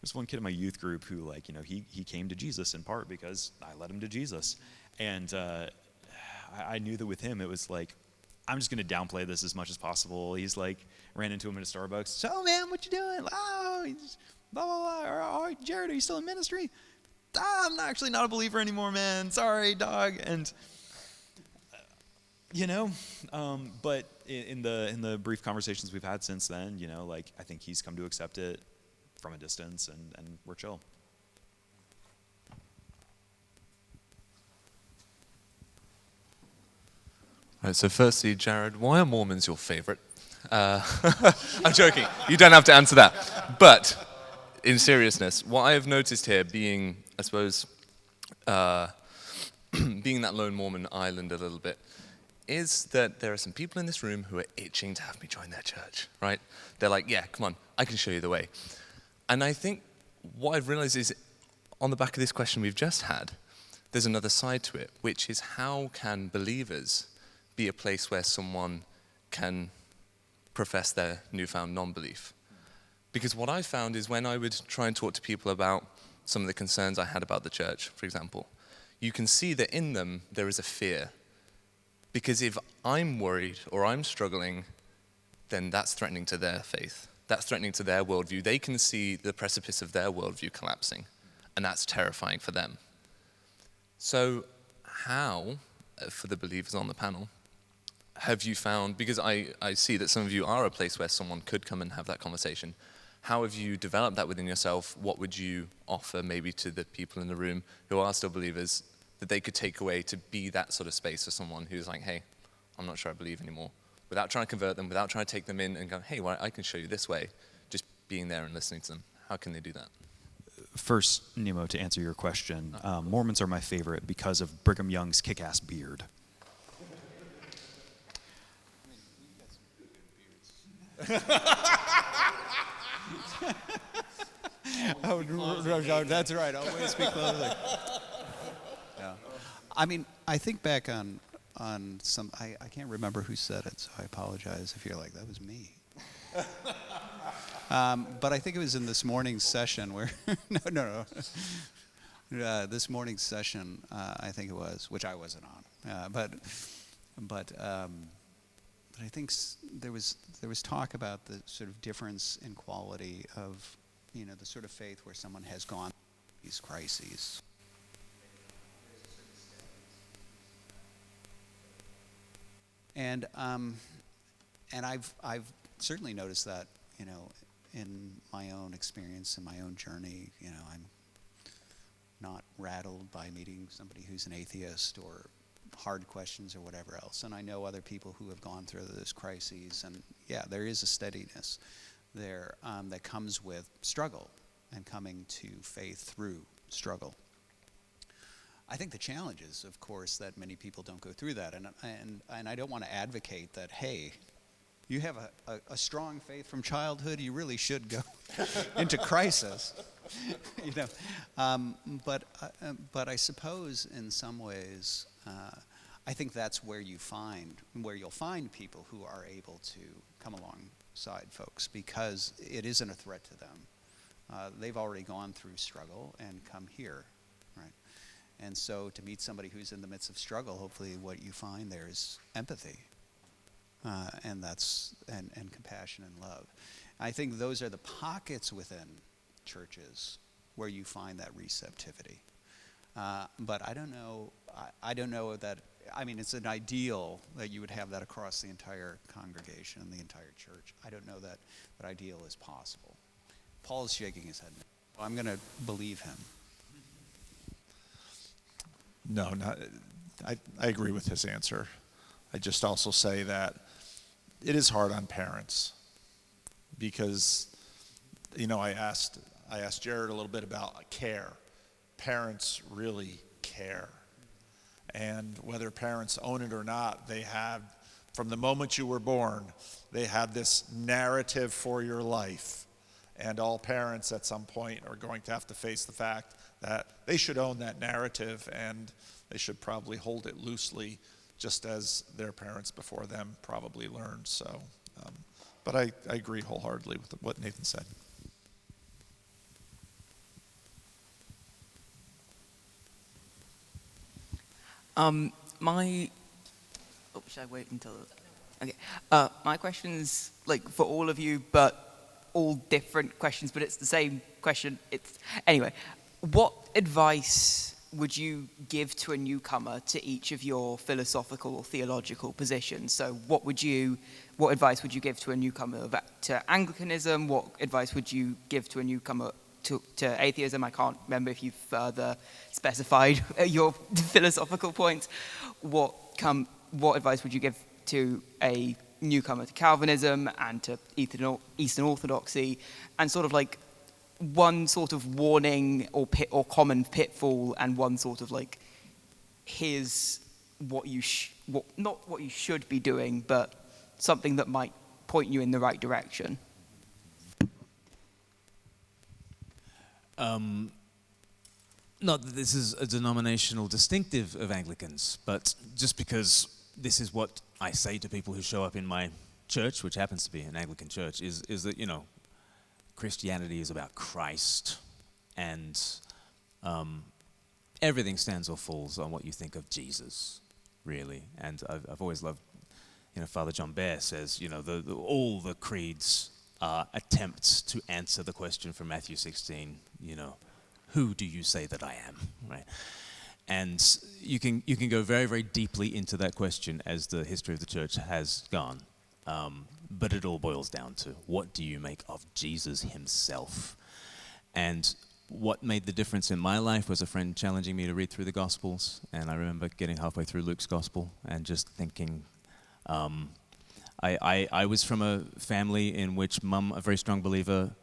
there's one kid in my youth group who, like, you know, he came to Jesus in part because I led him to Jesus. And I knew that with him, it was like, I'm just going to downplay this as much as possible. He's like, ran into him at a Starbucks. So, man, what you doing? Oh, he's blah, blah, blah. Or, oh, Jared, are you still in ministry? I'm actually not a believer anymore, man. Sorry, dog. And, you know, but in the brief conversations we've had since then, you know, like, I think he's come to accept it from a distance, and we're chill. Right, so firstly, Jared, why are Mormons your favorite? I'm joking. You don't have to answer that. But in seriousness, what I have noticed here, being, I suppose, being that lone Mormon island a little bit, is that there are some people in this room who are itching to have me join their church, right? They're like, yeah, come on, I can show you the way. And I think what I've realized is, on the back of this question we've just had, there's another side to it, which is, how can believers be a place where someone can profess their newfound non-belief? Because what I found is, when I would try and talk to people about some of the concerns I had about the church, for example, you can see that in them there is a fear. Because if I'm worried or I'm struggling, then that's threatening to their faith. That's threatening to their worldview. They can see the precipice of their worldview collapsing, and that's terrifying for them. So how, for the believers on the panel, have you found, because I see that some of you are a place where someone could come and have that conversation, how have you developed that within yourself? What would you offer maybe to the people in the room who are still believers that they could take away to be that sort of space for someone who's like, hey, I'm not sure I believe anymore, without trying to convert them, without trying to take them in and go, hey, well, I can show you this way, just being there and listening to them. How can they do that? First, Nemo, to answer your question, Mormons are my favorite because of Brigham Young's kick-ass beard. That's right. Always speak closely. Yeah. I mean, I think back on some. I can't remember who said it, so I apologize if you're like, that was me. But I think it was in this morning's session where no. This morning's session, I think it was, which I wasn't on. But I think there was talk about the sort of difference in quality of, the sort of faith where someone has gone through these crises. And I've certainly noticed that, in my own experience, in my own journey. I'm not rattled by meeting somebody who's an atheist or hard questions or whatever else. And I know other people who have gone through those crises, and yeah, there is a steadiness there that comes with struggle and coming to faith through struggle. I think the challenge is, of course, that many people don't go through that, and I don't want to advocate that, hey, you have a strong faith from childhood, you really should go into crisis. But I suppose in some ways, I think that's where you'll find people who are able to come alongside folks, because it isn't a threat to them. They've already gone through struggle and come here, right? And so to meet somebody who's in the midst of struggle, hopefully what you find there is empathy. And compassion and love. I think those are the pockets within churches where you find that receptivity. But I don't know. I don't know that. I mean, it's an ideal that you would have that across the entire congregation and the entire church. I don't know that ideal is possible. Paul is shaking his head. I'm going to believe him. No, not. I agree with his answer. I just also say that it is hard on parents, because, I asked Jared a little bit about care. Parents really care. And whether parents own it or not, they have, from the moment you were born, they have this narrative for your life. And all parents at some point are going to have to face the fact that they should own that narrative, and they should probably hold it loosely, just as their parents before them probably learned. So, but I agree wholeheartedly with what Nathan said. Should I wait until? Okay. My question's for all of you, but all different questions. But it's the same question. Anyway. What advice would you give to a newcomer to each of your philosophical or theological positions? So what advice would you give to a newcomer to Anglicanism? What advice would you give to a newcomer to atheism? I can't remember if you further specified your philosophical points. What advice would you give to a newcomer to Calvinism and to Eastern Orthodoxy? And sort of one sort of warning or common pitfall, and one sort of here's not what you should be doing, but something that might point you in the right direction. Not that this is a denominational distinctive of Anglicans, but just because this is what I say to people who show up in my church, which happens to be an Anglican church, is that, Christianity is about Christ, and everything stands or falls on what you think of Jesus, really. And I've always loved, Father John Bear says, all the creeds are attempts to answer the question from Matthew 16, who do you say that I am, right? And you can go very, very deeply into that question as the history of the church has gone. But it all boils down to, what do you make of Jesus himself? And what made the difference in my life was a friend challenging me to read through the Gospels. And I remember getting halfway through Luke's Gospel and just thinking, I was from a family in which mum, a very strong believer,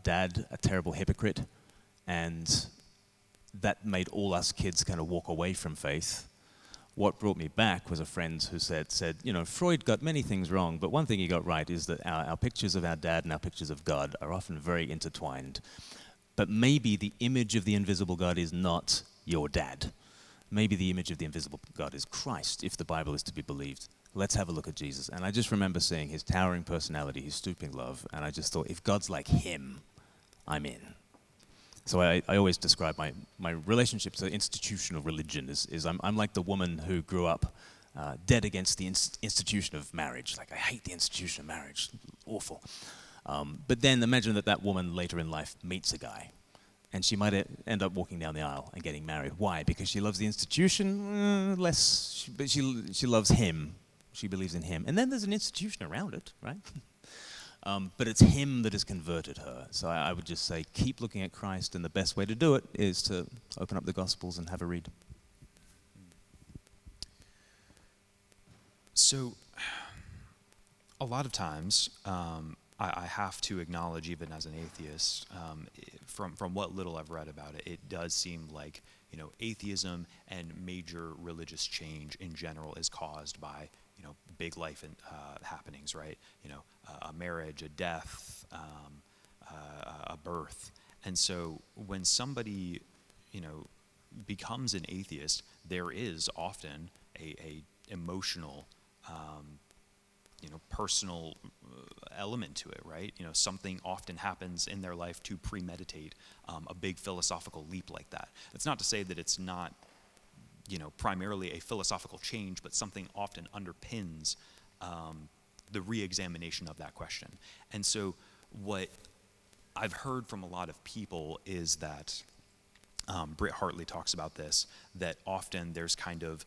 dad, a terrible hypocrite. And that made all us kids kind of walk away from faith. What brought me back was a friend who said, you know, Freud got many things wrong, but one thing he got right is that our pictures of our dad and our pictures of God are often very intertwined. But maybe the image of the invisible God is not your dad. Maybe the image of the invisible God is Christ, if the Bible is to be believed. Let's have a look at Jesus. And I just remember seeing his towering personality, his stooping love, and I just thought, if God's like him, I'm in. So I always describe my relationship to institutional religion is I'm like the woman who grew up dead against the institution of marriage. Like, I hate the institution of marriage. Awful. But then imagine that woman later in life meets a guy, and she might end up walking down the aisle and getting married. Why? Because she loves the institution? Less, but she loves him. She believes in him. And then there's an institution around it, right? But it's him that has converted her. So I would just say, keep looking at Christ, and the best way to do it is to open up the Gospels and have a read. So, a lot of times, I have to acknowledge, even as an atheist, from what little I've read about it, it does seem like, you know, atheism and major religious change in general is caused by, you know, big life happenings, right? You know, a marriage, a death, a birth. And so when somebody, you know, becomes an atheist, there is often a emotional, you know, personal element to it, right? You know, something often happens in their life to premeditate a big philosophical leap like that. That's not to say that it's not, you know, primarily a philosophical change, but something often underpins the re-examination of that question. And so what I've heard from a lot of people is that, Britt Hartley talks about this, that often there's kind of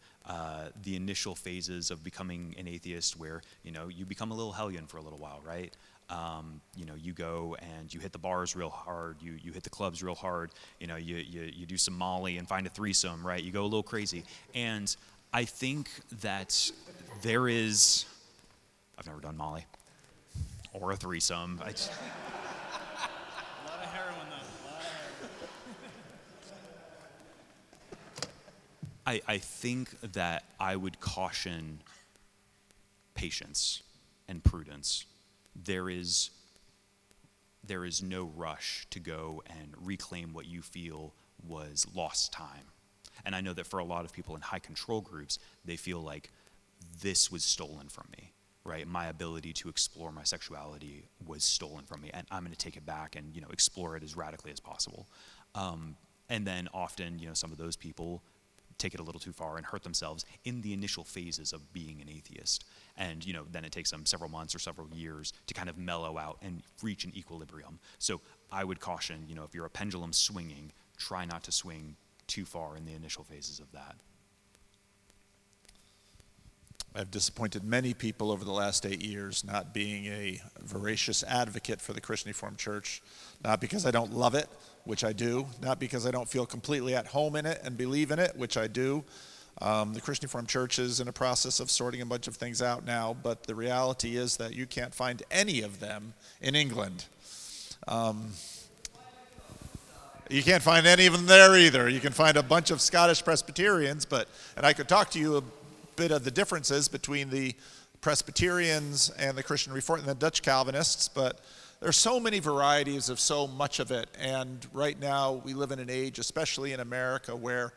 the initial phases of becoming an atheist where, you know, you become a little hellion for a little while, right? You know, you go and you hit the bars real hard, you hit the clubs real hard, you know, you do some Molly and find a threesome, right? You go a little crazy. And I think that there is, I've never done Molly or a threesome. A lot of heroin, though. I think that I would caution patience and prudence. There is no rush to go and reclaim what you feel was lost time. And I know that for a lot of people in high control groups, they feel like this was stolen from me, right? My ability to explore my sexuality was stolen from me, and I'm going to take it back and, you know, explore it as radically as possible. And then often, you know, some of those people take it a little too far and hurt themselves in the initial phases of being an atheist. And, you know, then it takes them several months or several years to kind of mellow out and reach an equilibrium. So I would caution, you know, if you're a pendulum swinging, try not to swing too far in the initial phases of that. I've disappointed many people over the last 8 years, not being a voracious advocate for the Christian Reformed Church, not because I don't love it, which I do, not because I don't feel completely at home in it and believe in it, which I do. The Christian Reformed Church is in a process of sorting a bunch of things out now, but the reality is that you can't find any of them in England. You can't find any of them there either. You can find a bunch of Scottish Presbyterians, and I could talk to you a bit of the differences between the Presbyterians and the Christian Reformed and the Dutch Calvinists, but there's so many varieties of so much of it. And right now we live in an age, especially in America, where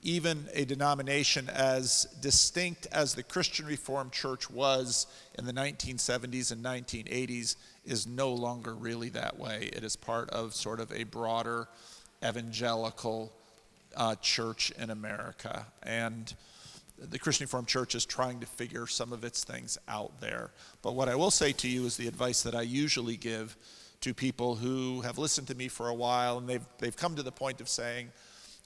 even a denomination as distinct as the Christian Reformed Church was in the 1970s and 1980s is no longer really that way. It is part of sort of a broader evangelical church in America. And the Christian Reformed Church is trying to figure some of its things out there. But what I will say to you is the advice that I usually give to people who have listened to me for a while, and they've come to the point of saying,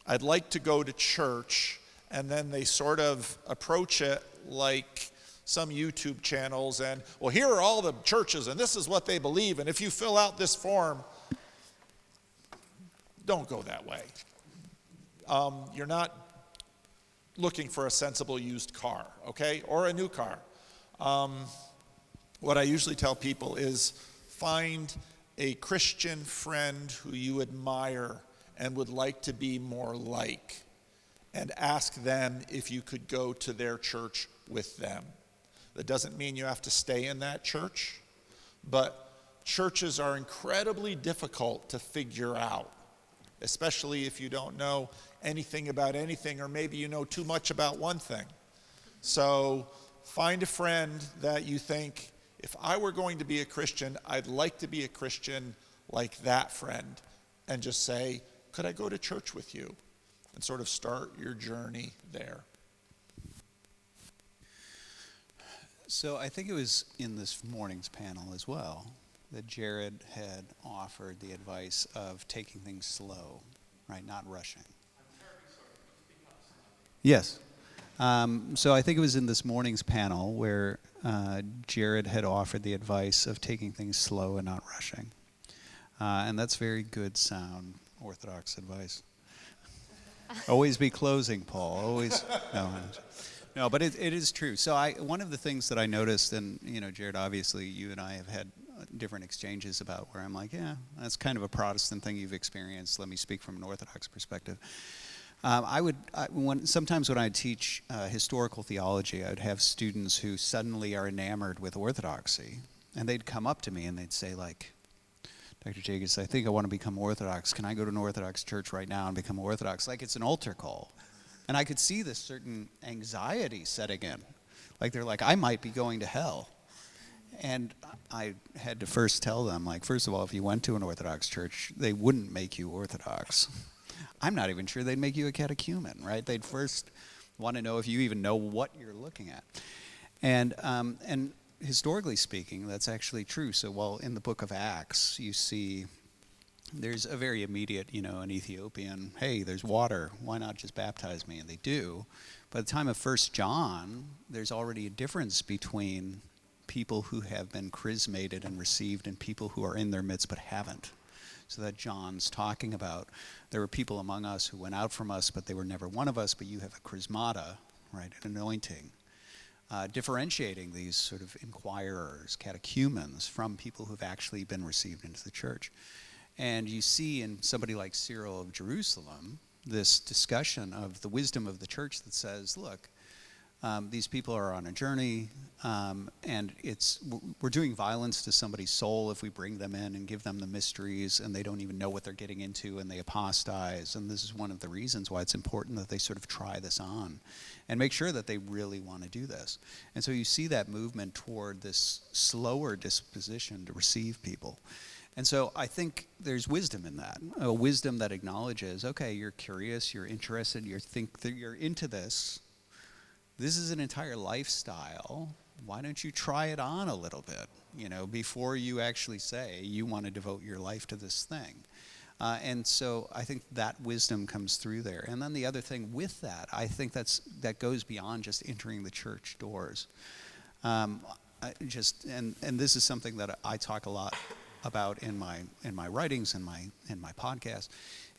I'd like to go to church, and then they sort of approach it like some YouTube channels and, well, here are all the churches, and this is what they believe, and if you fill out this form, don't go that way. You're not looking for a sensible used car, okay, or a new car. What I usually tell people is find a Christian friend who you admire and would like to be more like, and ask them if you could go to their church with them. That doesn't mean you have to stay in that church, but churches are incredibly difficult to figure out, especially if you don't know anything about anything, or maybe you know too much about one thing. So find a friend that you think, if I were going to be a Christian, I'd like to be a Christian like that friend, and just say, could I go to church with you? And sort of start your journey there. So I think it was in this morning's panel as well that Jared had offered the advice of taking things slow, right, not rushing. Yes. So I think it was in this morning's panel where Jared had offered the advice of taking things slow and not rushing. And that's very good, sound, Orthodox advice. Always be closing, Paul. Always. No, but it is true. So one of the things that I noticed, and Jared, obviously you and I have had different exchanges about where I'm like, yeah, that's kind of a Protestant thing you've experienced. Let me speak from an Orthodox perspective. Sometimes when I teach historical theology, I would have students who suddenly are enamored with Orthodoxy, and they'd come up to me and they'd say, like, Dr. Jacobs, I think I want to become Orthodox. Can I go to an Orthodox church right now and become Orthodox? Like it's an altar call. And I could see this certain anxiety setting in. Like they're like, I might be going to hell. And I had to first tell them, like, first of all, if you went to an Orthodox church, they wouldn't make you Orthodox. I'm not even sure they'd make you a catechumen, right? They'd first want to know if you even know what you're looking at. And historically speaking, that's actually true. So while in the book of Acts, you see there's a very immediate, an Ethiopian, hey, there's water, why not just baptize me? And they do. By the time of 1 John, there's already a difference between people who have been chrismated and received and people who are in their midst but haven't. So that John's talking about, there were people among us who went out from us, but they were never one of us, but you have a charismata, right, an anointing. Differentiating these sort of inquirers, catechumens, from people who've actually been received into the church. And you see in somebody like Cyril of Jerusalem, this discussion of the wisdom of the church that says, look, these people are on a journey, and we're doing violence to somebody's soul if we bring them in and give them the mysteries, and they don't even know what they're getting into, and they apostatize. And this is one of the reasons why it's important that they sort of try this on and make sure that they really want to do this. And so you see that movement toward this slower disposition to receive people. And so I think there's wisdom in that, a wisdom that acknowledges, okay, you're curious, you're interested, you think that you're into this. This is an entire lifestyle. Why don't you try it on a little bit, before you actually say you want to devote your life to this thing. And so I think that wisdom comes through there. And then the other thing with that, I think that goes beyond just entering the church doors. And this is something that I talk a lot about in my writings and in my podcast,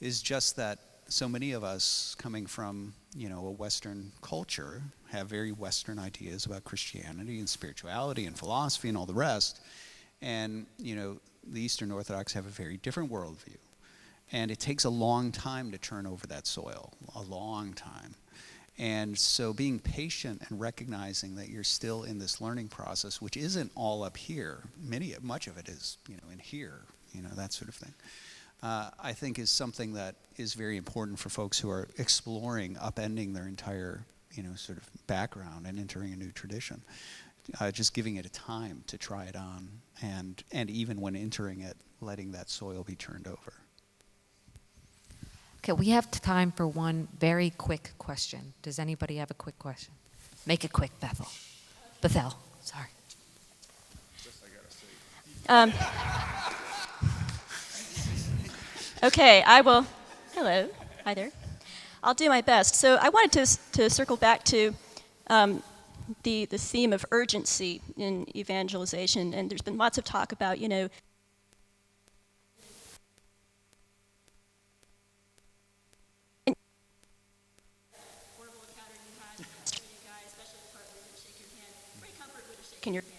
is just that so many of us coming from a Western culture have very Western ideas about Christianity and spirituality and philosophy and all the rest. And the Eastern Orthodox have a very different worldview. And it takes a long time to turn over that soil, a long time. And so being patient and recognizing that you're still in this learning process, which isn't all up here, much of it is, in here, that sort of thing, I think is something that is very important for folks who are exploring, upending their entire, sort of background and entering a new tradition. Just giving it a time to try it on, and even when entering it, letting that soil be turned over. Okay, we have time for one very quick question. Does anybody have a quick question? Make it quick, Bethel, sorry. Okay, I will. Hello. Hi there. I'll do my best. So I wanted to circle back to the theme of urgency in evangelization, and there's been lots of talk about, in your hand.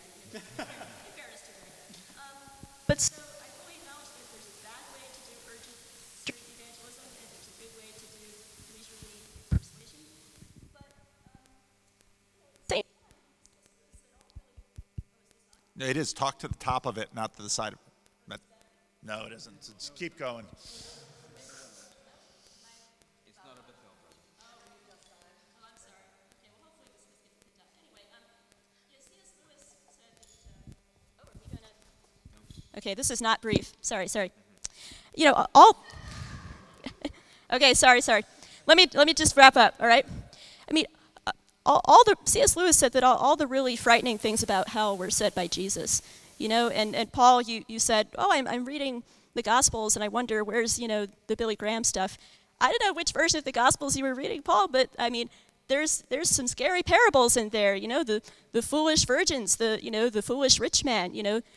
But so I fully acknowledge that there's a bad way to do urgent street evangelism, and there's a good way to do leisurely persuasion. But same. It is. Talk to the top of it, not to the side of it. No, it isn't. Just keep going. Okay, this is not brief. Sorry. All. Okay, sorry. Let me just wrap up. All right. I mean, all the C.S. Lewis said that all the really frightening things about hell were said by Jesus. And Paul, you said, I'm reading the Gospels and I wonder where's the Billy Graham stuff. I don't know which version of the Gospels you were reading, Paul, but I mean, there's some scary parables in there, the foolish virgins, the foolish rich man,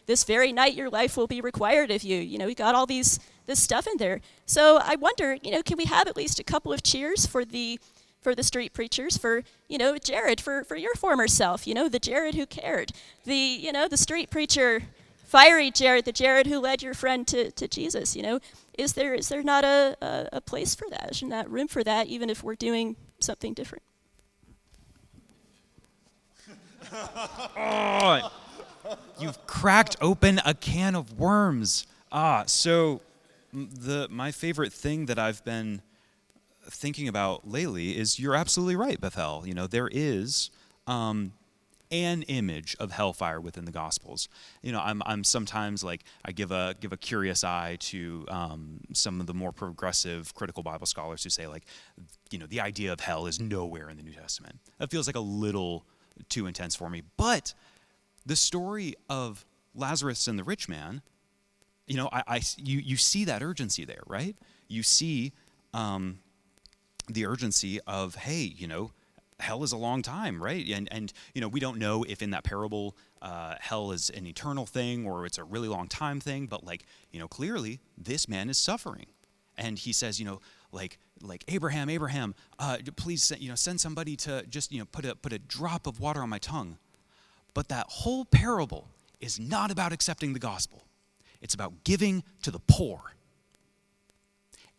this very night your life will be required of you. We got all this stuff in there. So I wonder, can we have at least a couple of cheers for the street preachers, for Jared, for your former self, the Jared who cared, the street preacher, fiery Jared, the Jared who led your friend to Jesus. Is there not a place for that? Is there not room for that, even if we're doing something different? Oh, you've cracked open a can of worms. So my favorite thing that I've been thinking about lately is you're absolutely right, Bethel. There is an image of hellfire within the Gospels. I'm sometimes like I give a curious eye to some of the more progressive critical Bible scholars who say the idea of hell is nowhere in the New Testament. That feels like a little too intense for me. But the story of Lazarus and the rich man, you see that urgency there, right? You see the urgency of, hey, hell is a long time, right? And we don't know if in that parable hell is an eternal thing or it's a really long time thing, but clearly this man is suffering. And he says, like Abraham, please send somebody to just put a drop of water on my tongue. But that whole parable is not about accepting the gospel. It's about giving to the poor.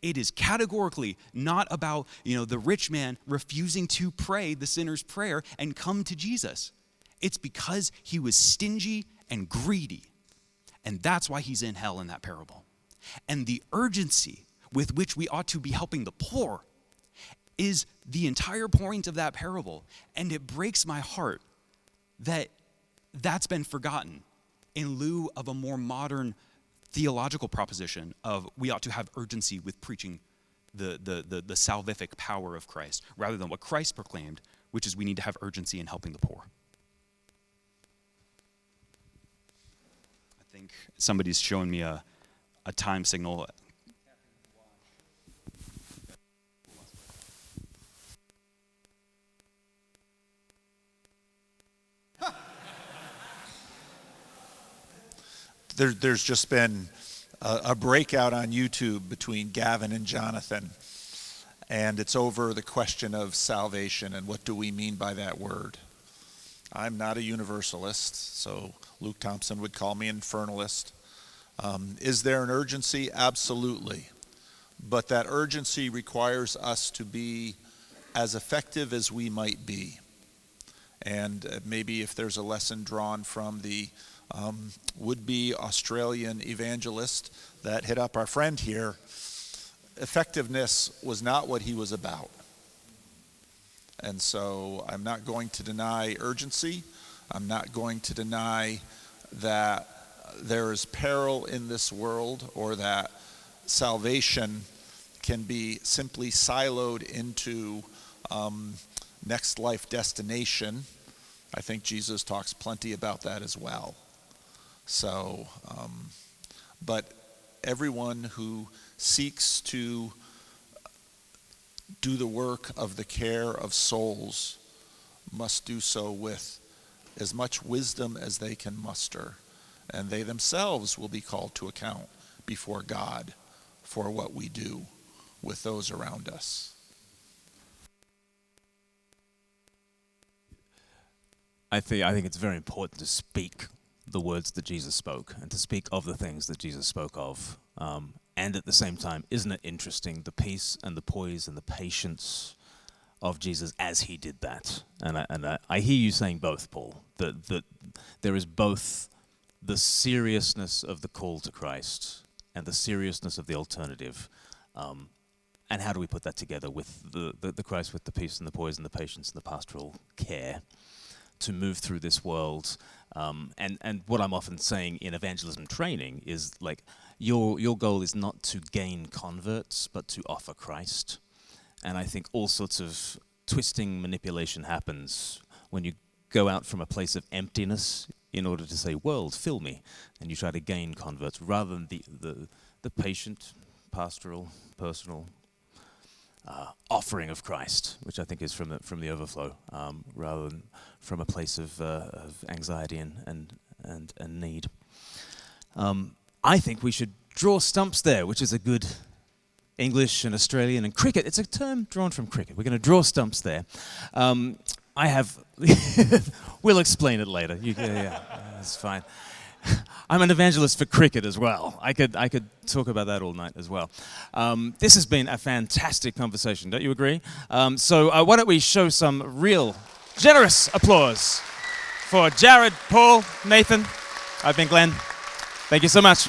It is categorically not about the rich man refusing to pray the sinner's prayer and come to Jesus. It's because he was stingy and greedy. And that's why he's in hell in that parable. And the urgency with which we ought to be helping the poor is the entire point of that parable. And it breaks my heart that that's been forgotten in lieu of a more modern theological proposition of we ought to have urgency with preaching the salvific power of Christ rather than what Christ proclaimed, which is we need to have urgency in helping the poor. I think somebody's showing me a time signal. There's just been a breakout on YouTube between Gavin and Jonathan, and it's over the question of salvation and what do we mean by that word. I'm not a universalist, so Luke Thompson would call me an infernalist. Is there an urgency? Absolutely. But that urgency requires us to be as effective as we might be. And maybe if there's a lesson drawn from the would-be Australian evangelist that hit up our friend here, effectiveness was not what he was about. And so I'm not going to deny urgency. I'm not going to deny that there is peril in this world or that salvation can be simply siloed into next life destination. I think Jesus talks plenty about that as well. So, but everyone who seeks to do the work of the care of souls must do so with as much wisdom as they can muster, and they themselves will be called to account before God for what we do with those around us. I think it's very important to speak the words that Jesus spoke and to speak of the things that Jesus spoke of. And at the same time, isn't it interesting, the peace and the poise and the patience of Jesus as he did that? And I hear you saying both, Paul, that there is both the seriousness of the call to Christ and the seriousness of the alternative. And how do we put that together with the Christ with the peace and the poise and the patience and the pastoral care to move through this world? And what I'm often saying in evangelism training is like, your goal is not to gain converts, but to offer Christ. And I think all sorts of twisting manipulation happens when you go out from a place of emptiness in order to say, world, fill me, and you try to gain converts, rather than the patient, pastoral, personal offering of Christ, which I think is from the overflow, rather than from a place of anxiety and need. I think we should draw stumps there, which is a good English and Australian and cricket. It's a term drawn from cricket. We're going to draw stumps there. I have. We'll explain it later. Yeah, that's fine. I'm an evangelist for cricket as well. I could talk about that all night as well. This has been a fantastic conversation. Don't you agree? So why don't we show some real generous applause for Jared, Paul, Nathan. I've been Glenn. Thank you so much.